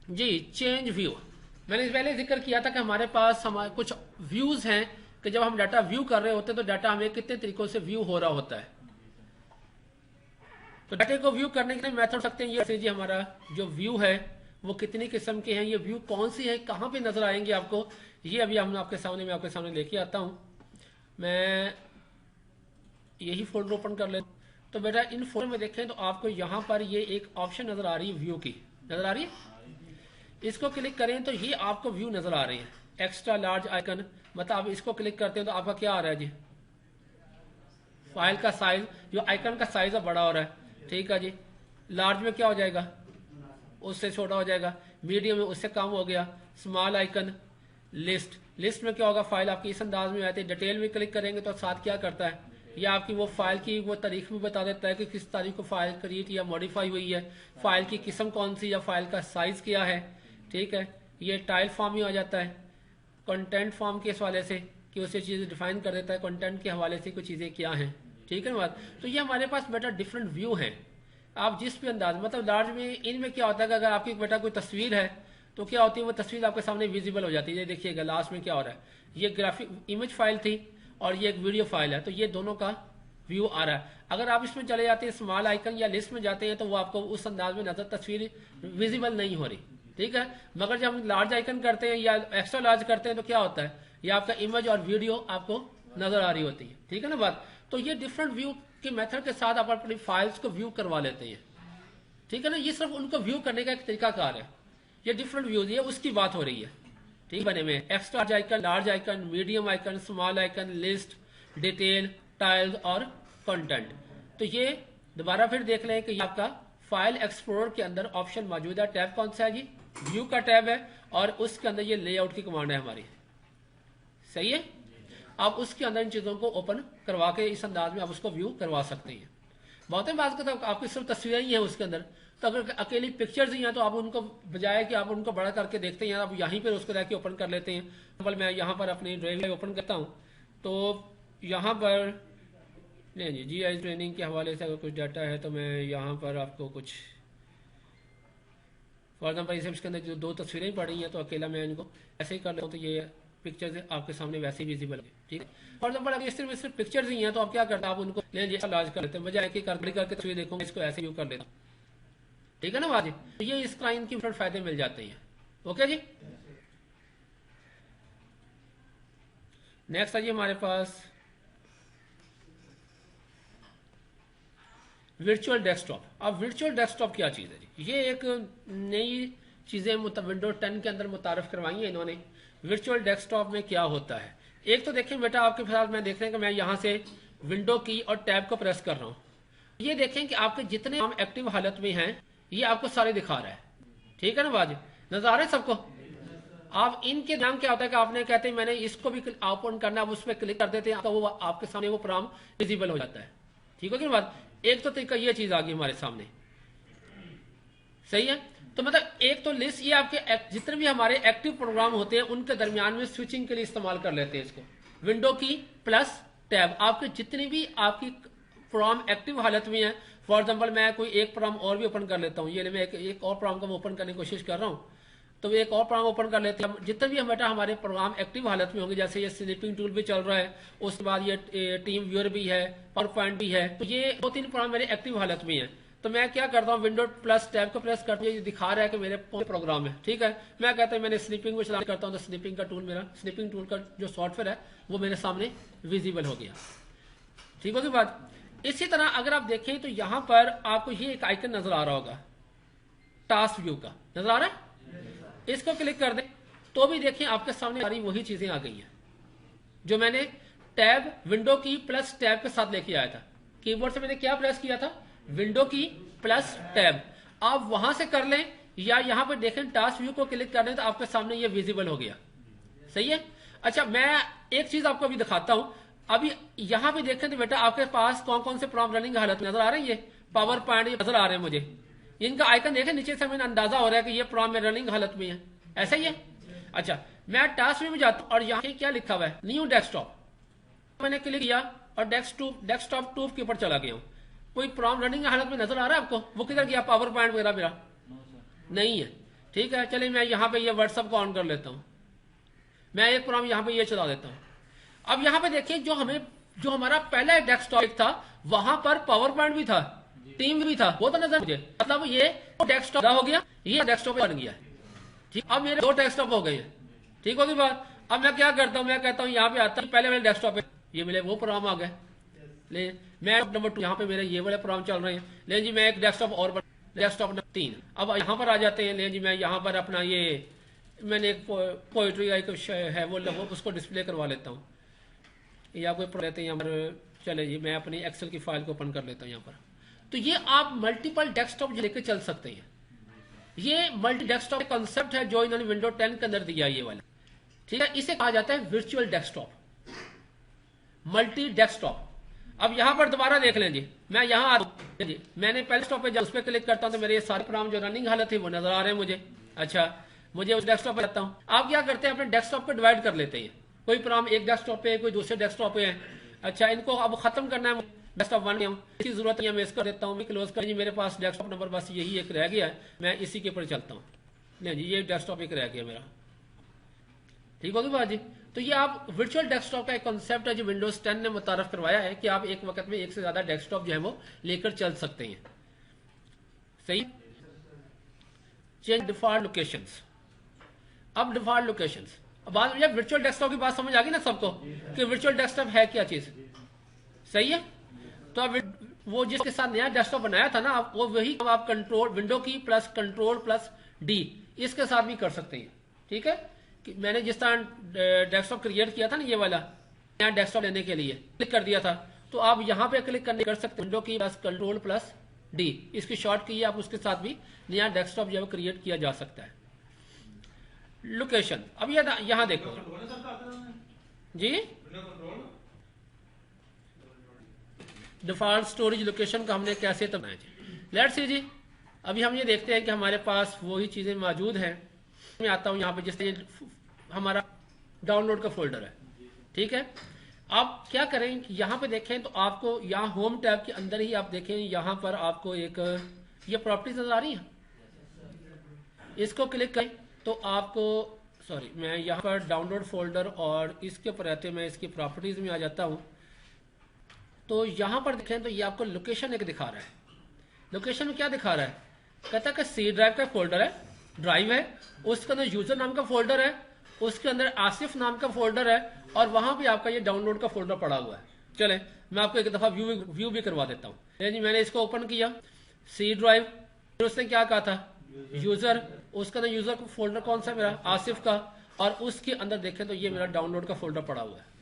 [SPEAKER 1] जी। चेंज व्यू, मैंने पहले जिक्र किया था कि हमारे पास हमारे कुछ व्यूज हैं कि जब हम डाटा व्यू कर रहे होते हैं तो डाटा हमें कितने तरीकों से व्यू हो रहा होता है। तो डाटे को व्यू करने के लिए मेथड सकते हैं ये जी, हमारा जो व्यू है वो कितनी किस्म के हैं, ये व्यू कौन सी है, कहाँ पे नजर आएंगे आपको, ये अभी हम आपके सामने लेके आता हूं। मैं यही फोल्डर ओपन कर लेता हूं। तो बेटा इन फोल्डर में देखें तो आपको यहाँ पर ये एक ऑप्शन नजर आ रही है, व्यू की नजर आ रही है। इसको क्लिक करें तो ये आपको व्यू नजर आ रही है, एक्स्ट्रा लार्ज आइकन। मतलब आप इसको क्लिक करते हैं तो आपका क्या आ रहा है जी, फाइल का साइज, जो आइकन का साइज है बड़ा हो रहा है। ठीक है जी। लार्ज में क्या हो जाएगा, उससे छोटा हो जाएगा। मीडियम में उससे कम हो गया। Small icon. लिस्ट में क्या होगा, फाइल आपकी इस अंदाज में आती है। डिटेल में क्लिक करेंगे तो साथ क्या करता है, या आपकी वो फाइल की वो तारीख भी बता देता है कि किस तारीख को फाइल क्रिएट या मॉडिफाई हुई है, फाइल की किस्म कौन सी, या फाइल का साइज क्या है। ठीक है, ये टाइल फॉर्म ही आ जाता है। कंटेंट फॉर्म के हवाले से कि उसे चीजें डिफाइन कर देता है, कंटेंट के हवाले से कुछ चीजें क्या हैं। ठीक है ना बात। तो ये हमारे पास बेटा डिफरेंट व्यू हैं। आप जिस भी अंदाज, मतलब लार्ज में इनमें क्या होता है कि अगर आपकी बेटा कोई तस्वीर है तो क्या होती है, वो तस्वीर आपके सामने विजिबल हो जाती है। ये देखिएगा लास्ट में क्या हो रहा है, ये ग्राफिक इमेज फाइल थी और ये एक वीडियो फाइल है, तो ये दोनों का व्यू आ रहा है। अगर आप इसमें चले जाते हैं, स्मॉल आइकन या लिस्ट में जाते हैं, तो वो आपको उस अंदाज में नजर तस्वीर विजिबल नहीं हो रही। ठीक है, मगर जब हम लार्ज आइकन करते हैं या एक्स्ट्रा लार्ज करते हैं तो क्या होता है, ये आपका इमेज और वीडियो आपको नजर आ रही होती है। ठीक है ना बात। तो ये डिफरेंट व्यू के मेथड के साथ आप अपनी फाइल्स को व्यू करवा लेते हैं। ठीक है ना, ये सिर्फ उनको व्यू करने का एक तरीका कार है। ये डिफरेंट व्यूज है, उसकी बात हो रही है। ठीक बने में extra icon, large icon, medium icon, small icon, list, detail, tiles और कंटेंट। तो ये दोबारा फिर देख लें कि आपका फाइल एक्सप्लोरर के अंदर ऑप्शन मौजूद है। टैब कौन सा है जी, व्यू का टैब है, और उसके अंदर ये लेआउट की कमांड है हमारी। सही है, आप उसके अंदर इन चीजों को ओपन करवा के इस अंदाज में आप उसको व्यू करवा सकते हैं। बहुत बात करता है आपकी सिर्फ तस्वीरें ही है उसके अंदर, तो अगर अकेली पिक्चर्स ही हैं तो आप उनको बजाय कि आप उनको बड़ा करके देखते हैं, आप यहीं पर उसको रह के ओपन कर लेते हैं। मैं यहाँ पर अपनी ड्राइव ओपन करता हूँ तो यहाँ पर नहीं जी, GIS ट्रेनिंग के हवाले से अगर कुछ डाटा है तो मैं यहाँ पर आपको कुछ फॉर एग्जाम्पल इसके अंदर जो दो तस्वीरें पड़ी हैं तो अकेला मैं इनको ऐसे ही कर लेता हूँ, तो ये पिक्चर्स आपके सामने वैसे ही विजिबल है। ठीक है, फॉर एग्जाम्पल अगर सिर्फ पिक्चर्स ही हैं तो आप क्या करते हैं, आप उनको लार्ज कर लेते हैं, बजाय कि करके तस्वीर देखोगे, इसको ऐसे व्यू कर लेता हूँ। ठीक है ना बाजी। तो ये इस क्लाइंट की फायदे मिल जाते हैं। ओके जी, नेक्स्ट है जी हमारे पास वर्चुअल डेस्कटॉप। अब वर्चुअल डेस्कटॉप क्या चीज़ है जी? ये एक नई चीज़ें विंडो 10 के अंदर मुतारफ करवाई है इन्होंने। वर्चुअल डेस्कटॉप में क्या होता है, एक तो देखें बेटा आपके साथ मैं देख रहे हैं कि मैं यहाँ से विंडो की और टैब को प्रेस कर रहा हूँ। ये देखें कि आपके जितने हम एक्टिव हालत में हैं ये आपको सारे दिखा रहा है। ठीक है ना बाजी, नजर आ रहे हैं सबको? आप इनके नाम क्या होता है कि आपने कहते हैं मैंने इसको भी ओपन करना, आप उस पर क्लिक कर देते हैं तो वो आपके सामने वो प्रोग्राम विजिबल हो जाता है। ठीक हो गई बात? एक तो तरीका ये चीज आ गई हमारे सामने, सही है। तो मतलब एक तो लिस्ट ये आपके जितने भी हमारे एक्टिव प्रोग्राम होते हैं उनके दरमियान में स्विचिंग के लिए इस्तेमाल कर लेते हैं इसको। विंडो की प्लस टैब, आपके जितनी भी आपकी प्रोग्राम एक्टिव हालत में है। फॉर एग्जाम्पल मैं कोई एक प्रोग्राम और भी ओपन कर लेता हूँ, ये मैं एक और प्रोग्राम को ओपन करने की कोशिश कर रहा हूँ, तो एक और प्रोग्राम ओपन कर लेते हैं। जितने भी बेटा हमारे प्रोग्राम एक्टिव हालत में होंगे, जैसे ये स्निपिंग टूल भी चल रहा है, उसके बाद ये टीम व्यूअर भी है, पावर पॉइंट भी है, तो ये 2-3 प्रोग्राम मेरे एक्टिव हालत में है। तो मैं क्या करता हूँ, विंडो प्लस टैब को प्रेस करते हुए दिखा रहा है कि मेरे प्रोग्राम है। ठीक है, मैं कहता हूँ मैंने स्निपिंग में चला करता हूँ तो स्निपिंग का टूल, मेरा स्निपिंग टूल का जो सॉफ्टवेयर है वो मेरे सामने विजिबल हो गया। ठीक होगी बात? इसी तरह अगर आप देखें तो यहां पर आपको ये एक आइकन नजर आ रहा होगा टास्क व्यू का, नजर आ रहा है? इसको क्लिक कर दें तो भी देखिए आपके सामने सारी वही चीजें आ गई हैं जो मैंने टैब विंडो की प्लस टैब के साथ लेके आया था। कीबोर्ड से मैंने क्या प्रेस किया था, विंडो की प्लस टैब। आप वहां से कर लें या यहां पर देखें टास्क व्यू को क्लिक कर लें तो आपके सामने ये विजिबल हो गया। सही है। अच्छा, मैं एक चीज आपको अभी दिखाता हूं। अभी यहां पे देखें तो बेटा आपके पास कौन कौन से प्रोग्राम रनिंग हालत में नजर आ रहे हैं, ये पावर पॉइंट नजर आ रहे हैं मुझे। इनका आइकन देखें नीचे से, मैंने अंदाजा हो रहा है कि ये प्रोग्राम में रनिंग हालत में है, ऐसा ही है। अच्छा, मैं टास्क में जाता हूं और यहाँ क्या लिखा हुआ है, न्यू डेस्कटॉप, मैंने क्लिक किया और डेस्कटॉप टूब के ऊपर चला गया हूँ। कोई प्रोग्राम रनिंग हालत में नजर आ रहा है आपको? वो किधर गया, पावर पॉइंट वगैरह मेरा नहीं है। ठीक है, चलिए मैं यहाँ पे ये व्हाट्सएप को ऑन कर लेता हूँ। मैं एक प्रोग्राम यहाँ पे ये चला देता हूँ। अब यहाँ पे देखिए जो हमारा पहला डेस्कटॉप था वहां पर पावर पॉइंट भी था, टीम भी था, वो तो नजर मुझे, मतलब ये डेस्कटॉप हो गया, ये डेस्कटॉप बन गया। ठीक, अब मेरे 2 डेस्कटॉप हो गए हैं। ठीक होगी बात? अब मैं क्या करता हूँ, मैं कहता हूँ यहाँ पे आता हूँ, पहले मेरे डेस्कटॉप पे ये मेरे वो प्रोग्राम आ गए, ले मैं नंबर 2 यहाँ पे मेरे ये वाले प्रोग्राम चल रहे हैं। ले जी मैं एक डेस्कटॉप और, डेस्कटॉप नंबर 3। अब यहाँ पर आ जाते हैं। ले जी मैं यहाँ पर अपना ये मैंने एक पोइट्री है वो उसको डिस्प्ले करवा लेता हूँ, या कोई लेते हैं यहाँ पर। चले जी मैं अपनी एक्सेल की फाइल को ओपन कर लेता हूँ यहाँ पर। तो ये आप मल्टीपल डेस्कटॉप लेकर चल सकते हैं। ये मल्टी डेस्कटॉप कॉन्सेप्ट है जो इन्होंने विंडो 10 के अंदर दिया ये वाला। ठीक है, इसे कहा जाता है वर्चुअल डेस्कटॉप, मल्टी डेस्कटॉप। अब यहाँ पर दोबारा देख लें जी, मैं यहाँ आ रहा हूँ जी, मैंने पहले स्टॉप पे उस पर क्लिक करता हूँ तो मेरे ये सारे प्रोग्राम जो रनिंग हालत है वो नजर आ रहे हैं मुझे। अच्छा, मुझे उस डेस्कटॉप पे जाता हूँ। आप क्या करते हैं, अपने डेस्कटॉप पे डिवाइड कर लेते हैं। कोई प्रोग्राम एक डेस्कटॉप पे, कोई दूसरे डेस्कटॉप पे है। अच्छा, इनको अब खत्म करना है, डेस्कटॉप 1 में इसकी जरूरत नहीं है, मैं इसको देता हूँ, मैं क्लोज कर। जी मेरे पास डेस्कटॉप नंबर बस यही एक रह गया है, मैं इसी के ऊपर चलता हूँ। नहीं जी, ये डेस्कटॉप एक रह गया मेरा। ठीक होगी बात जी? तो ये आप वर्चुअल डेस्कटॉप का एक कॉन्सेप्ट है जो विंडोज 10 ने मुतारफ करवाया है कि आप एक वक्त में एक से ज्यादा डेस्कटॉप जो है वो लेकर चल सकते हैं। सही। Change default locations. अब डिफॉल्ट लोकेशंस, बाद में वर्चुअल डेस्कटॉप की बात समझ आ गई ना सबको कि वर्चुअल डेस्कटॉप है क्या चीज। सही है। तो अब वो जिसके साथ नया डेस्कटॉप बनाया था ना, आप वो वही आप कंट्रोल विंडो की प्लस कंट्रोल प्लस डी इसके साथ भी कर सकते हैं। ठीक है, कि मैंने जिस तरह डेस्कटॉप क्रिएट किया था ना, ये वाला नया डेस्कटॉप लेने के लिए क्लिक कर दिया था, तो आप यहाँ पे क्लिक करने कर सकते हैं विंडो की प्लस कंट्रोल प्लस डी, इसकी शॉर्ट की आप उसके साथ भी नया डेस्कटॉप जो है क्रिएट किया जा सकता है। लोकेशन, अब ये यहां देखो जी, डिफॉल्ट स्टोरेज लोकेशन का हमने कैसे तब बनाया जी। लेट्स सी जी, अभी हम ये देखते हैं कि हमारे पास वही चीजें मौजूद हैं। मैं आता हूं यहाँ पे, जिससे हमारा डाउनलोड का फोल्डर है। ठीक है, आप क्या करें कि यहाँ पे देखें तो आपको यहाँ होम टैब के अंदर ही आप देखें, यहाँ पर आपको एक ये प्रॉपर्टीज नजर आ रही है, इसको क्लिक करें तो आपको, सॉरी मैं यहाँ पर डाउनलोड फोल्डर और इसके ऊपर रहते मैं इसकी प्रॉपर्टीज में आ जाता हूँ। तो यहाँ पर देखें तो ये आपको लोकेशन एक दिखा रहा है। लोकेशन में क्या दिखा रहा है कहता है कि सी ड्राइव का फोल्डर है, ड्राइव है, उसके अंदर यूजर नाम का फोल्डर है, उसके अंदर आसिफ नाम का फोल्डर है, और वहां भी आपका ये डाउनलोड का फोल्डर पड़ा हुआ है। चले मैं आपको एक दफा व्यू भी करवा देता हूँ। जी मैंने इसको ओपन किया, सी ड्राइव, फिर उसने क्या कहा था यूजर, उसके अंदर यूजर का फोल्डर कौन सा मेरा आसिफ का, और उसके अंदर देखें तो ये मेरा डाउनलोड का फोल्डर पड़ा हुआ है।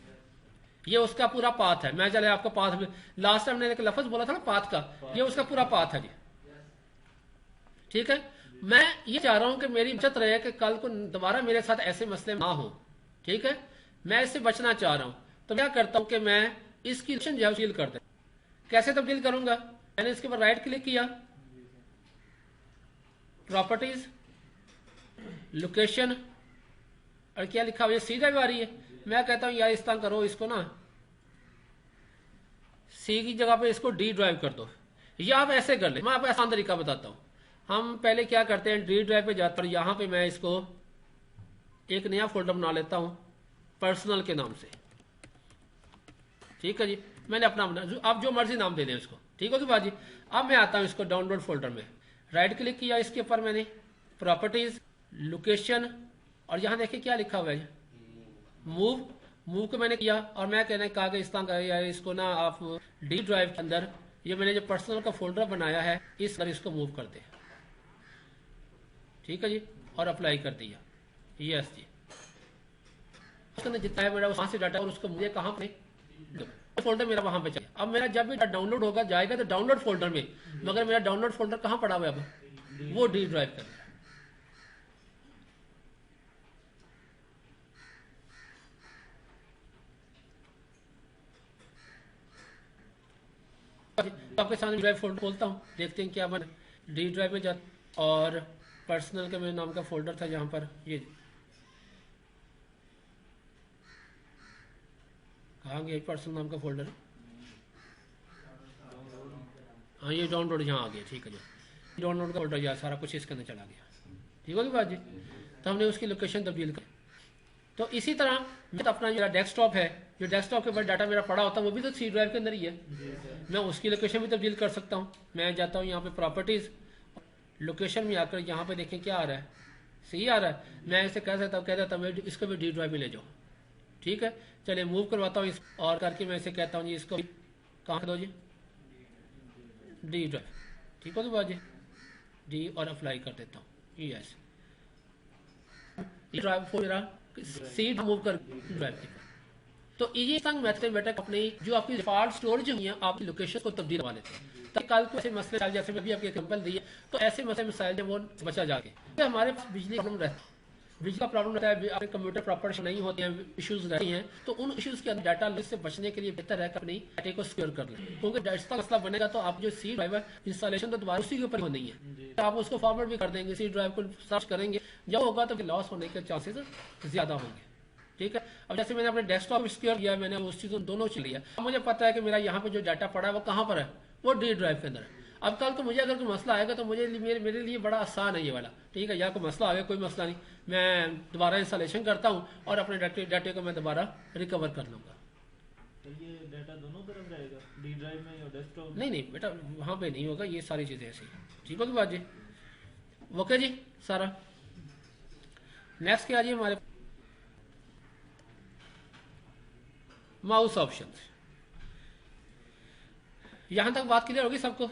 [SPEAKER 1] ये उसका पूरा पाथ है। मैं चले आपको पाथ, लास्ट टाइम मैंने एक लफ्ज बोला था ना पाथ का, ये उसका पूरा पाथ है जी। ठीक है, मैं ये चाह रहा हूं कि मेरी बचत रहे कि कल को दोबारा मेरे साथ ऐसे मसले ना हो। ठीक है, मैं इससे बचना चाह रहा हूं, तो क्या करता हूं कि मैं इसकी लोकेशन जो है तब्दील कर दे। कैसे तब्दील करूंगा, मैंने इसके ऊपर राइट क्लिक किया, प्रॉपर्टीज, लोकेशन, और क्या लिखा हुआ है सी ड्राइव आ रही है। मैं कहता हूं यार इस तरह करो, इसको ना सी की जगह पे इसको डी ड्राइव कर दो, या आप ऐसे कर ले। मैं आपको आसान तरीका बताता हूं। हम पहले क्या करते हैं, डी ड्राइव पे जाते हैं, यहां पे मैं इसको एक नया फोल्डर बना लेता हूं पर्सनल के नाम से। ठीक है जी, मैंने अपना बना, आप जो मर्जी नाम दे दें उसको। ठीक होगी बात जी। अब मैं आता हूं इसको डाउनलोड फोल्डर में, राइट क्लिक किया इसके ऊपर मैंने, प्रॉपर्टीज, लोकेशन, और यहां देखिए क्या लिखा हुआ है मूव को मैंने किया, और मैं कहने कहा कि इस तरह यार इसको ना आप डी ड्राइव के अंदर, ये मैंने जो पर्सनल का फोल्डर बनाया है इस तरह इसको मूव कर दे। ठीक है जी, और अप्लाई कर दिया, यस जी। उसके अंदर जितना है मेरा वहां से डाटा, और उसको मुझे कहां पे फोल्डर मेरा वहां पे चाहिए। अब मेरा जब भी डाउनलोड होगा जाएगा तो डाउनलोड फोल्डर में, मगर मेरा डाउनलोड फोल्डर कहां पड़ा हुआ है अब, वो डी ड्राइव कर। आपके सामने ड्राइव फोल्डर खोलता हूँ, देखते हैं क्या बना। डी ड्राइव में जा, और पर्सनल के मेरे नाम का फोल्डर था यहाँ पर, ये कहाँ गया पर्सनल नाम का फोल्डर, हाँ ये डाउनलोड यहाँ आ गया। ठीक है जी, डाउनलोड का फोल्डर यार सारा कुछ इसके अंदर चला गया। ठीक होगी बात जी, तो हमने उसकी लोकेशन तब्दील कर। तो इसी तरह मैं तो अपना जो डेस्कटॉप है, जो डेस्कटॉप के ऊपर डाटा मेरा पड़ा होता है वो भी तो सी ड्राइव के अंदर ही है, मैं उसकी लोकेशन भी तब्दील कर सकता हूँ। मैं जाता हूँ यहाँ पे प्रॉपर्टीज, लोकेशन में आकर यहाँ पे देखें क्या आ रहा है, सी आ रहा है। मैं इसे कह सकता हूँ, कह देता हूँ इसको भी डी ड्राइव में ले जाओ। ठीक है, चलिए मूव करवाता हूँ इस, और करके मैं इसे कहता हूँ जी इसको कहाँ दो जी, डी ड्राइव। ठीक हो तो बात जी, डी और अप्लाई कर देता हूँ, यस। ड्राइव मेरा सीड मूव कर ड्राइव की। तो ये संग मेथड बेटा अपनी जो आपकी डिफॉल्ट स्टोरेज हुई है आपकी लोकेशन को तब्दील करवा लेते हैं, ताकि कल को ऐसे मसले जैसे मैं भी आपके एग्जांपल दिए, तो ऐसे मसले मिसाइल वो बचा जाके। तो हमारे पास बिजली प्रॉब्लम रहता है, बिजली का प्रॉब्लम रहता है, अपने कंप्यूटर प्रॉपर नहीं होते हैं, इश्यूज रहती हैं, तो उन इश्यूज के अंदर डाटा लॉस से बचने के लिए बेहतर है कि अपनी डाटा को सिक्योर कर लें, क्योंकि इसका मसला बनेगा तो आप जो सी ड्राइव है इंस्टॉलेशन तो दोबारा उसी के ऊपर होनी है, तो आप उसको फॉरवर्ड भी कर देंगे, सी ड्राइव को सर्च करेंगे, जब होगा तो लॉस होने के चांसेस ज्यादा होंगे। ठीक है, अब जैसे मैंने अपने डेस्कटॉप सिक्योर किया, मैंने उस चीज़ दोनों चीज लिया, अब मुझे पता है कि मेरा यहाँ पे जो डाटा पड़ा है वो कहाँ पर है, वो डी ड्राइव के अंदर है। अब कल को मुझे अगर कोई मसला आएगा तो मुझे मेरे लिए बड़ा आसान है ये वाला। ठीक है, या कोई मसला आ गया कोई मसला नहीं, मैं दोबारा इंस्टॉलेशन करता हूँ और अपने डाटे को मैं दोबारा रिकवर कर लूंगा।
[SPEAKER 2] तो ये डाटा दोनों तरफ रहेगा, डी ड्राइव में या डेस्कटॉप?
[SPEAKER 1] नहीं बेटा वहाँ पे नहीं होगा, ये सारी चीज़ें ऐसी। ठीक होगी बात जी, ओके जी सारा। नेक्स्ट क्या जी हमारे माउस ऑप्शन, यहां तक बात क्लियर होगी सबको?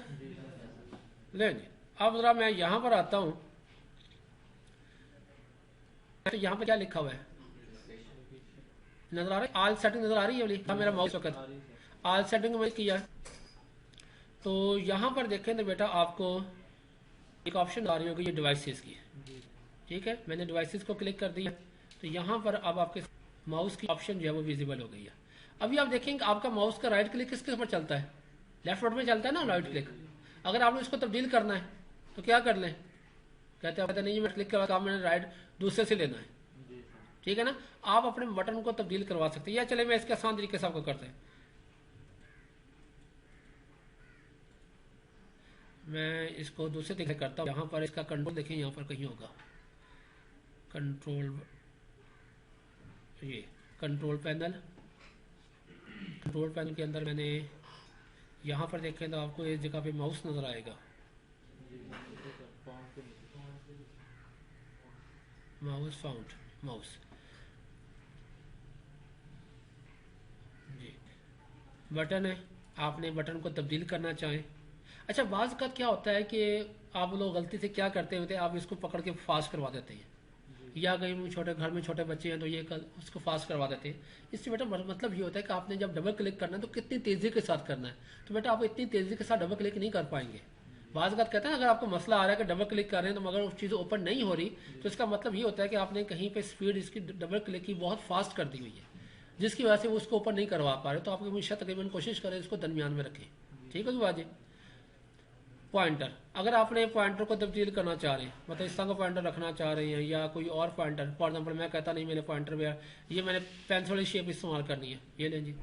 [SPEAKER 1] ले जी, अब जरा मैं यहां पर आता हूं, तो यहां पर क्या लिखा हुआ है नजर आ रहा है, आल सेटिंग नजर आ रही है वाली, मेरा माउस वक्त आल सेटिंग में किया है। तो यहां पर देखें तो बेटा आपको एक ऑप्शन आ रही होगी ये डिवाइसेस की। ठीक है, मैंने डिवाइसेस को क्लिक कर दिया, तो यहां पर अब आपके माउस की ऑप्शन जो है वो विजिबल हो गई है। अभी आप देखेंगे आपका माउस का राइट क्लिक किसके ऊपर चलता है, लेफ्ट बटन में चलता है ना राइट क्लिक। अगर आपने इसको तब्दील करना है तो क्या कर लें, कहते नहीं मैं क्लिक करवा, मैंने राइट दूसरे से लेना है। ठीक है ना, आप अपने बटन को तब्दील करवा सकते हैं, या चले मैं इसके आसान तरीके से आपको करते हैं। मैं इसको दूसरे तरीके करता हूँ, यहाँ पर इसका कंट्रोल देखें, यहाँ पर कहीं होगा कंट्रोल, ये कंट्रोल पैनल, कंट्रोल पैनल के अंदर मैंने यहाँ पर देखें तो आपको इस जगह पे माउस नजर आएगा। माउस फाउंड, माउस जी, बटन है, आपने बटन को तब्दील करना चाहें। अच्छा, बाज़ का क्या होता है कि आप लोग गलती से क्या करते होते हैं, आप इसको पकड़ के फास्ट करवा देते हैं, या कहीं छोटे घर में छोटे बच्चे हैं तो ये कल उसको फास्ट करवा देते हैं। इससे बेटा मतलब ये होता है कि आपने जब डबल क्लिक करना है तो कितनी तेज़ी के साथ करना है, तो बेटा आप इतनी तेज़ी के साथ डबल क्लिक नहीं कर पाएंगे। बाज़ बात कहते हैं अगर आपको मसला आ रहा है कि डबल क्लिक कर रहे हैं तो मगर उस चीज़ ओपन नहीं हो रही, तो इसका मतलब ये होता है कि आपने कहीं पे स्पीड इसकी डबल क्लिक की बहुत फास्ट कर दी हुई है, जिसकी वजह से वो उसको ओपन नहीं करवा पा रहे। तो आप हमेशा तकरीबन कोशिश करें इसको दरमियान में रखें, ठीक है जी बाजी। पॉइंटर, अगर आपने पॉइंटर को तब्दील करना चाह रहे हैं, मतलब इस तरह का पॉइंटर रखना चाह रहे हैं या कोई और पॉइंटर, फॉर एग्जाम्पल मैं कहता नहीं मेरे पॉइंटर में ये मैंने पेंसिल शेप इस्तेमाल करनी है, ये लें जी,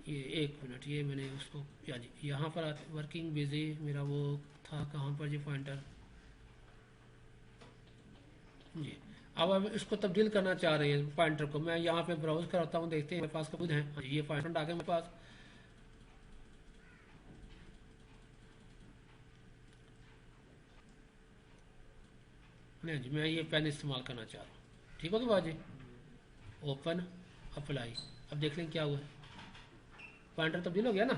[SPEAKER 1] ये 1 मिनट, ये मैंने उसको या जी यहाँ पर वर्किंग बिजी मेरा वो था, कहाँ पर जी पॉइंटर जी। अब इसको तब्दील करना चाह रहे हैं पॉइंटर को, मैं यहाँ पे ब्राउज करता हूँ, देखते हैं मेरे पास खुद है ये पॉइंटर आ गया मेरे पास। नहीं जी, मैं ये पेन इस्तेमाल करना चाह रहा हूँ, ठीक होगी बाजी। ओपन, अप्लाई, अब देख लें क्या हुआ, पॉइंटर तब्दील हो गया ना,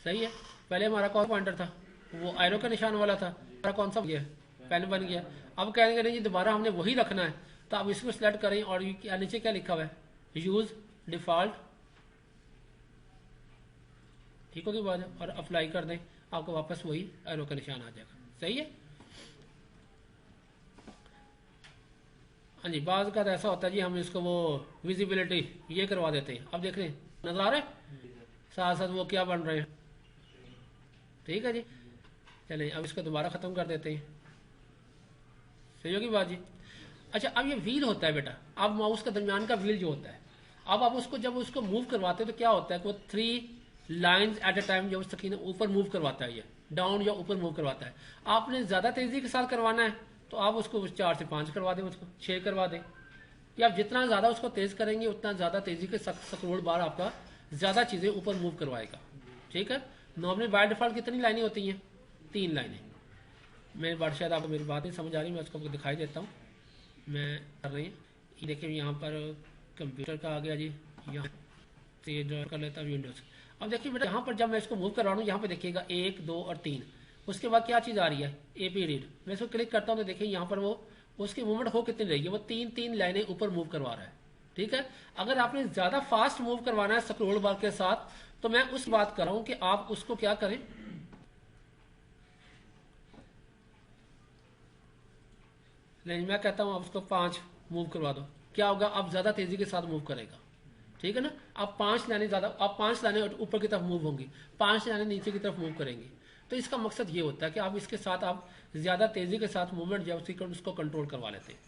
[SPEAKER 1] सही है। पहले हमारा कौन पॉइंटर था, वो एरो का निशान वाला था, हमारा कौन सा गया, पेन बन गया। अब कहेंगे नहीं जी दोबारा हमने वही रखना है, तो आप इसको सिलेक्ट करें और नीचे क्या लिखा हुआ है, यूज डिफॉल्ट, ठीक होगी बात, और अप्लाई कर दें, आपको वापस वही एरो का निशान आ जाएगा, सही है। हाँ जी, बाज़ का ऐसा होता है जी, हम इसको वो विजिबिलिटी ये करवा देते हैं, अब देख रहे हैं नजर आ रहा है, साथ साथ वो क्या बन रहे हैं, ठीक है जी। चलिए अब इसको दोबारा ख़त्म कर देते हैं, सही होगी बात जी। अच्छा, अब ये व्हील होता है बेटा, अब माउस के दरमियान का व्हील जो होता है, अब आप उसको जब उसको मूव करवाते हैं तो क्या होता है कि वो 3 लाइन्स एट अ टाइम जब सकीन ऊपर मूव करवाता है, ये डाउन या ऊपर मूव करवाता है। आपने ज़्यादा तेज़ी के साथ करवाना है तो आप उसको 4 से 5 करवा दें, उसको 6 करवा दें, कि आप जितना ज़्यादा उसको तेज़ करेंगे उतना ज़्यादा तेज़ी के स्क्रॉल बार आपका ज़्यादा चीज़ें ऊपर मूव करवाएगा, ठीक है। नॉर्मली बाय डिफॉल्ट कितनी लाइनें होती हैं, 3 लाइनें। मेरी बात शायद आपको मेरी बात नहीं समझ आ रही, मैं उसको दिखाई देता हूँ, मैं कर रही हूँ। ये देखिए यहाँ पर कंप्यूटर का आ गया जी, यहाँ से ड्रा कर लेता हूँ विंडोज़। अब देखिए बेटा यहाँ पर जब मैं इसको मूव कर रहा हूँ, यहाँ पे देखिएगा 1, 2 और 3, उसके बाद क्या चीज़ आ रही है, AP रीड। मैं इसको क्लिक करता हूँ तो देखिए यहाँ पर वो उसकी मूवमेंट हो कितनी रही है, वो 3 लाइनें ऊपर मूव करवा रहा है, ठीक है। अगर आपने ज़्यादा फास्ट मूव करवाना है स्क्रॉल बार के साथ, तो मैं उस बात कर रहा हूँ कि आप उसको क्या करें, नहीं मैं कहता हूँ आप उसको 5 मूव करवा दो, क्या होगा, आप ज़्यादा तेज़ी के साथ मूव करेगा, ठीक है ना। आप 5 लाइनें ज़्यादा, आप 5 लाइनें ऊपर की तरफ मूव होंगी, 5 लाइनें नीचे की तरफ मूव करेंगी। तो इसका मकसद ये होता है कि आप इसके साथ आप ज़्यादा तेज़ी के साथ मूवमेंट जो उसको कंट्रोल करवा लेते हैं,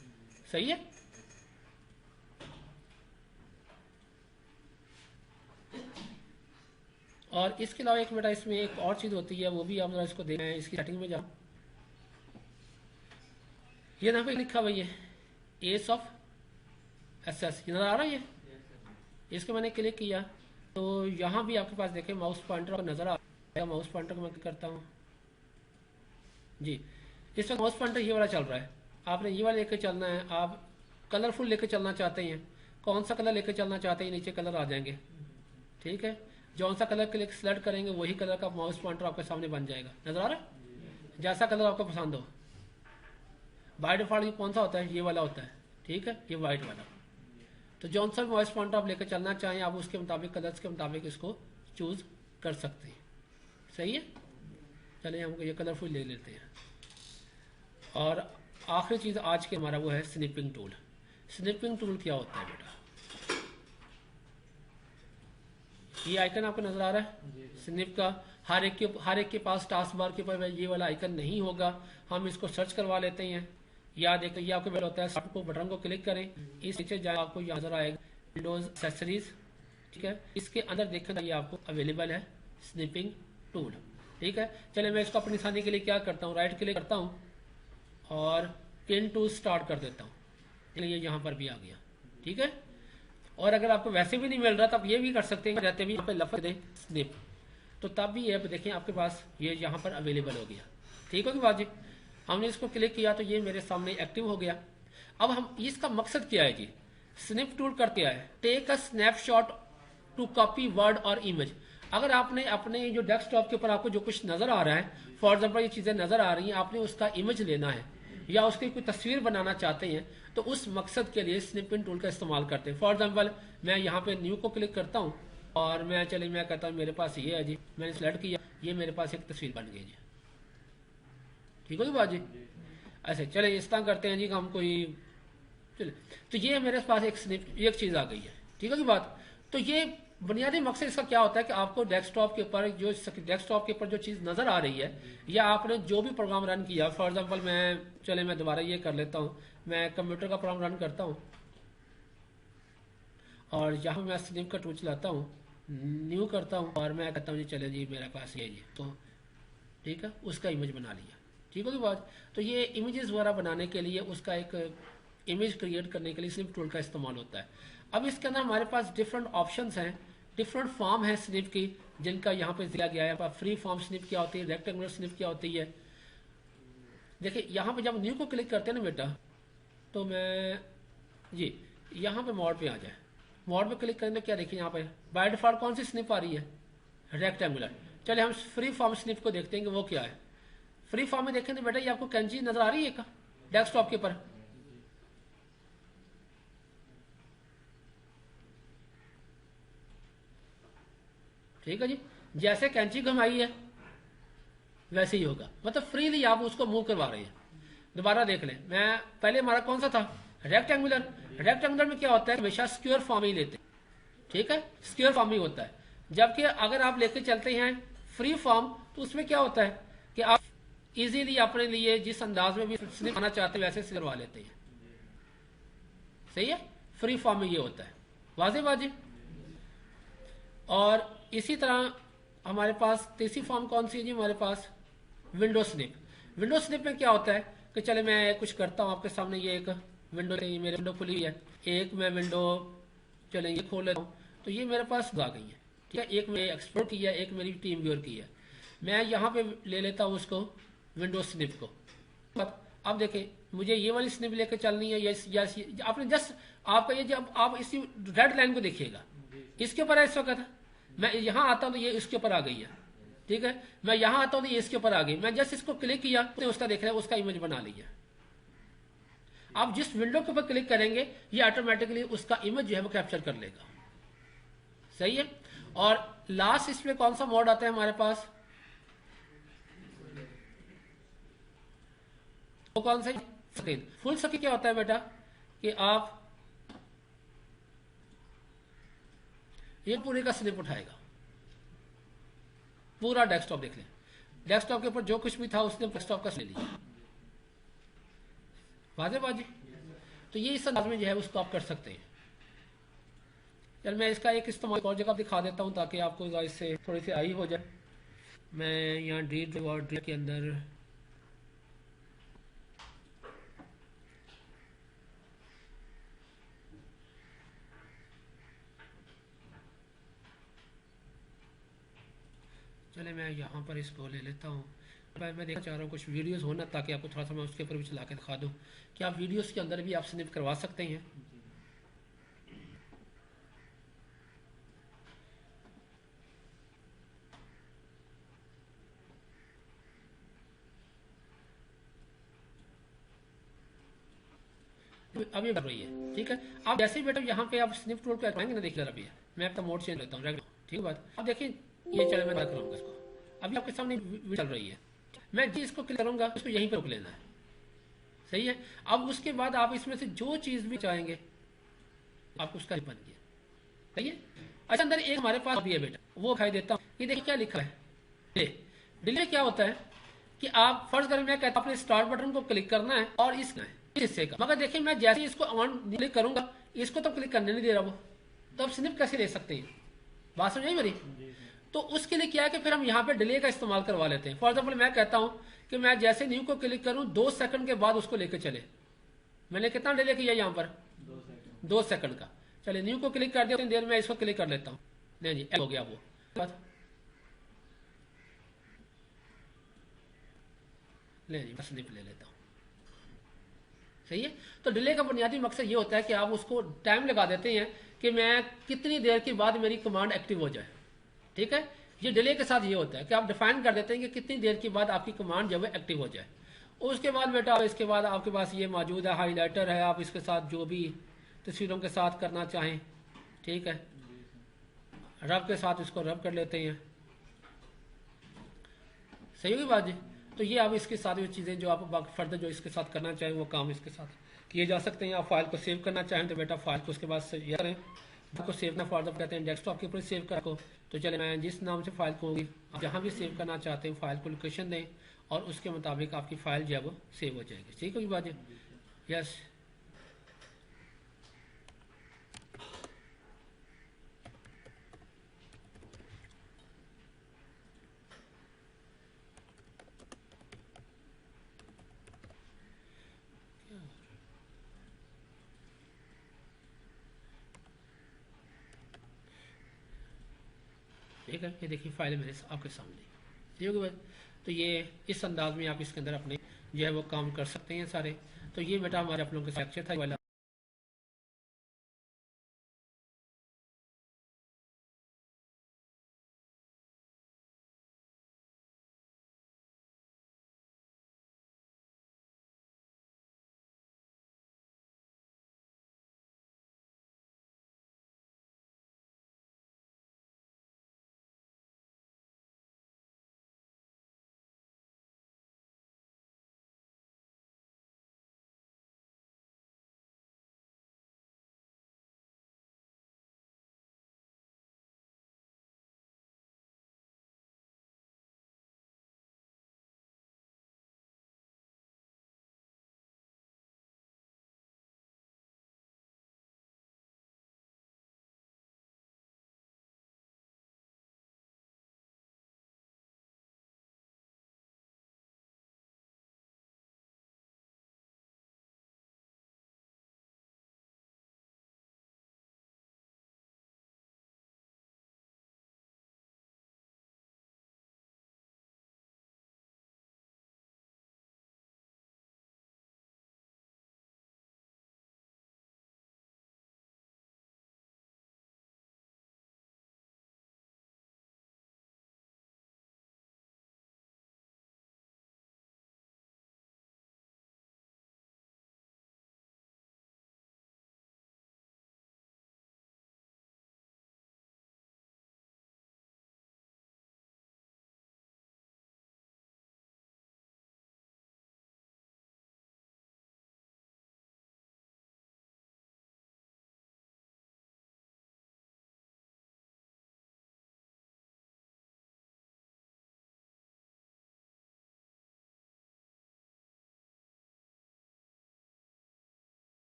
[SPEAKER 1] सही है। और इसके अलावा एक बेटा इसमें एक और चीज़ होती है, वो भी आप जरा इसको देखें, इसकी सेटिंग में जाओ, ये ना पे लिखा हुआ है एस ऑफ SS, नजर आ रहा है ये, इसको मैंने क्लिक किया तो यहाँ भी आपके पास देखें माउस पॉइंटर को नजर आ रहा है, माउस पॉइंटर को मैं करता हूँ जी, इस वक्त माउस पॉइंटर ये वाला चल रहा है, आपने ये वाला लेकर चलना है। आप कलरफुल लेकर चलना चाहते हैं, कौन सा कलर लेकर चलना चाहते हैं, नीचे कलर आ जाएंगे, ठीक है। जौन सा कलर क्लिक सेलेक्ट करेंगे वही कलर का माउस पॉइंटर आपके सामने बन जाएगा, नजर आ रहा है, जैसा कलर आपको पसंद हो। बाय डिफॉल्ट ये कौन सा होता है, ये वाला होता है, ठीक है, ये वाइट वाला। तो जौन सा माउस पॉइंटर आप लेकर चलना चाहें आप उसके मुताबिक कलर्स के मुताबिक इसको चूज कर सकते हैं, सही है। चलिए हम ये कलरफुल ले लेते हैं। और आखिरी चीज़ आज के हमारा वो है स्निपिंग टूल। स्निपिंग टूल क्या होता है बेटा, ये आइकन आपको नजर आ रहा है स्निप का, हर एक के पास टास्क बार के ऊपर ये वाला आइकन नहीं होगा, हम इसको सर्च करवा लेते हैं। या देखो ये आपको होता है, स्टार्ट को बटन को क्लिक करें, इस नीचे जाए आपको यहाँ नजर आएगा विंडोज एक्सेसरीज, ठीक है, इसके अंदर देखना ये आपको अवेलेबल है स्निपिंग टूल, ठीक है। चलिए मैं इसको अपनी आसानी के लिए क्या करता हूँ, राइट क्लिक करता हूँ और पिन टूल स्टार्ट कर देता हूँ, ये यहाँ पर भी आ गया, ठीक है। और अगर आपको वैसे भी नहीं मिल रहा तो आप ये भी कर सकते हैं, रहते भी यहाँ पे लफ्ज़ दें स्निप, तो तब भी ये देखिए आपके पास ये यहाँ पर अवेलेबल हो गया, ठीक होगी बात जी। हमने इसको क्लिक किया तो ये मेरे सामने एक्टिव हो गया। अब हम इसका मकसद क्या है जी, स्निप टूल करते है take a snapshot to copy word और इमेज। अगर आपने अपने जो डेस्कटॉप के ऊपर आपको जो कुछ नजर आ रहा है, फॉर एग्जाम्पल ये चीजें नजर आ रही हैं, आपने उसका इमेज लेना है या उसकी कोई तस्वीर बनाना चाहते हैं, तो उस मकसद के लिए स्निपिंग टूल का इस्तेमाल करते हैं। फॉर एग्जाम्पल मैं यहाँ पे न्यू को क्लिक करता हूँ और मैं कहता हूँ मेरे पास ये है जी, मैंने सेलेक्ट किया, ये मेरे पास एक तस्वीर बन गई जी। ठीक हो गई बात जी। ऐसे चले इस तरह करते हैं जी, हम कोई चले, तो ये मेरे पास एक चीज आ गई है। ठीक है की बात। तो ये बुनियादी मकसद इसका क्या होता है कि आपको डेस्कटॉप के ऊपर जो चीज नजर आ रही है या आपने जो भी प्रोग्राम रन किया, फॉर एग्जांपल मैं दोबारा ये कर लेता हूं, मैं कंप्यूटर का प्रोग्राम रन करता हूं और यहाँ मैं स्निप का टूल चलाता हूँ, न्यू करता हूँ और मैं कहता हूँ जी चले जी मेरे पास ये जी, तो ठीक है उसका इमेज बना लिया। ठीक होगी बात। तो ये इमेजेस वगैरह बनाने के लिए उसका एक इमेज क्रिएट करने के लिए स्निप टूल का इस्तेमाल होता है। अब इसके अंदर हमारे पास डिफरेंट ऑप्शंस हैं, डिफरेंट फॉर्म है स्निप की, जिनका यहाँ पे दिया गया है। फ्री फॉर्म स्निप क्या होती है, रेक्टेंगुलर स्निप क्या होती है। देखिए यहाँ पे जब न्यू को क्लिक करते हैं ना बेटा, तो मैं जी यहाँ पे मोड पे आ जाए, मोड पे क्लिक करेंगे क्या देखिए यहाँ पे बाय डिफॉल्ट कौन सी स्निप आ रही है, रेक्टेंगुलर। चलिए हम फ्री फॉर्म स्निप को देखते हैं कि वो क्या है। फ्री फॉर्म में देखें तो बेटा ये आपको कैंची नजर आ रही है डेस्कटॉप के ऊपर, ठीक है जी। जैसे कैंची घुमाई है वैसे ही होगा, मतलब फ्रीली आप उसको मूव करवा रहे हैं। दोबारा देख लें, मैं पहले हमारा कौन सा था, रेक्टेंगुलर। रेक्टेंगुलर में क्या होता है, हमेशा स्क्वायर फॉर्म ही लेते हैं। ठीक है, स्क्वायर फॉर्म ही होता है। जबकि अगर आप लेके चलते हैं फ्री फॉर्म, तो उसमें क्या होता है कि आप इजीली अपने लिए जिस अंदाज में भी स्निप आना चाहते हैं वैसे करवा लेते हैं। सही है, फ्री फॉर्म में ये होता है। वाज़ेह बात जी। और इसी तरह हमारे पास तीसरी फॉर्म कौन सी है जी, हमारे पास विंडो स्निप। विंडो स्निप में क्या होता है कि चले मैं कुछ करता हूं आपके सामने, ये एक विंडो, मेरे विंडो खुली हुई है, एक मैं विंडो चले ये खोल लेता हूं, तो ये मेरे पास आ गई है। ठीक है, एक मैंने एक्सप्लोर की है, एक मेरी टीम व्यूअर की है। मैं यहाँ पे ले लेता हूँ उसको विंडो स्निप को। अब देखिए मुझे ये वाली स्निप लेकर चलनी है, यस आपने जस्ट आपका ये जब आप इसी रेड लाइन को देखिएगा, इसके ऊपर है इस वक्त, मैं यहाँ आता हूँ तो ये इसके ऊपर आ गई है। ठीक है, मैं यहाँ आता हूँ तो ये इसके ऊपर आ गई, मैं जस्ट इसको क्लिक किया तो उसका देख रहे हैं उसका इमेज बना लिया। आप जिस विंडो के ऊपर क्लिक करेंगे ये ऑटोमेटिकली उसका इमेज जो है वो कैप्चर कर लेगा। सही है। और लास्ट इसमें कौन सा मोड आता है हमारे पास, वो कौन सा, स्क्रीन फुल स्क्रीन। क्या होता है बेटा कि आप ये पूरे का स्निप उठाएगा, पूरा डेस्कटॉप देख लें, डेस्कटॉप के ऊपर जो कुछ भी था उसने डेस्कटॉप का ले लिया। वाज़ेह बात जी। तो ये इस अंदाज में जो है उसको आप कर सकते हैं। चल मैं इसका एक इस्तेमाल और जगह दिखा देता हूं ताकि आपको इससे थोड़ी सी आई हो जाए। मैं यहाँ ड्रील के अंदर चले मैं यहाँ पर इसको ले लेता हूँ। मैं देखना चाह रहा हूँ कुछ वीडियोस होना, ताकि आपको थोड़ा सा मैं उसके ऊपर भी चला के दिखा दूँ कि आप वीडियोस के अंदर भी आप स्निप करवा सकते हैं। अभी बढ़ रही है। ठीक है, आप जैसे ही बेटा यहाँ पे आप स्निप टूल पे आएंगे ना, देखिए अभी मैं अपना मोड चेंज लेता हूँ। ठीक है बात। अब देखिए ये चले मैं बात करूँगा इसको, अभी आपके सामने चल रही है, मैं जी इसको क्लिक करूंगा उसको यहीं पर रोक लेना है। सही है। अब उसके बाद आप इसमें से जो चीज भी चाहेंगे आपको उसका बन गया। सही है। अच्छा अंदर एक हमारे पास भी है बेटा, वो दिखाई देता हूँ। ये देखिए क्या लिखा है, डिले। क्या होता है कि आप फर्ज करें मैं कहता हूं अपने स्टार्ट बटन को क्लिक करना है और इस हिस्से का, मगर देखिए मैं जैसे इसको ऑन क्लिक करूंगा इसको तो क्लिक करने नहीं दे रहा वो, तो आप स्निप कैसे ले सकते हैं, बात समझ आई मेरी। तो उसके लिए क्या है कि फिर हम यहाँ पे डिले का इस्तेमाल करवा लेते हैं। फॉर एग्जाम्पल मैं कहता हूं कि मैं जैसे न्यू को क्लिक करूं 2 सेकंड के बाद उसको लेकर चले। मैंने कितना डिले किया यहाँ पर, 2 सेकंड का। चलिए न्यू को क्लिक कर दिया, देर में इसको क्लिक कर लेता हूं, नहीं जी हो गया वो। ले जी मैं स्निप ले लेता हूँ। सही है। तो डिले का बुनियादी मकसद ये होता है कि आप उसको टाइम लगा देते हैं कि मैं कितनी देर के बाद मेरी कमांड एक्टिव हो जाए। ठीक है, ये डिले के साथ ये होता है कि आप डिफाइन कर देते हैं कि कितनी देर के बाद आपकी कमांड जब है एक्टिव हो जाए। उसके बाद बेटा इसके बाद आपके पास ये मौजूद है, हाईलाइटर है, आप इसके साथ जो भी तस्वीरों के साथ करना चाहें, ठीक है, रब के साथ इसको रब कर लेते हैं। सही होगी बात जी। तो ये आप इसके साथ वो चीज़ें जो आप फर्दर जो इसके साथ करना चाहें वो काम इसके साथ किए जा सकते हैं। आप फाइल को सेव करना चाहें तो बेटा फाइल को उसके बाद ये करें, आपको सेव ना फॉर कहते हैं, डेस्कटॉप के ऊपर सेव कर को। तो चले मैं जिस नाम से फाइल को होगी आप जहाँ भी सेव करना चाहते हैं फाइल को लोकेशन दें और उसके मुताबिक आपकी फाइल जो है वो सेव हो जाएगी। ठीक होगी बात जी। यस ठीक है, ये देखिए फाइल मेरे आपके सामने। ठीक होगी बात। तो ये इस अंदाज में आप इसके अंदर अपने जो है वो काम कर सकते हैं सारे। तो ये बेटा हमारे आप लोगों के लेक्चर था वाला।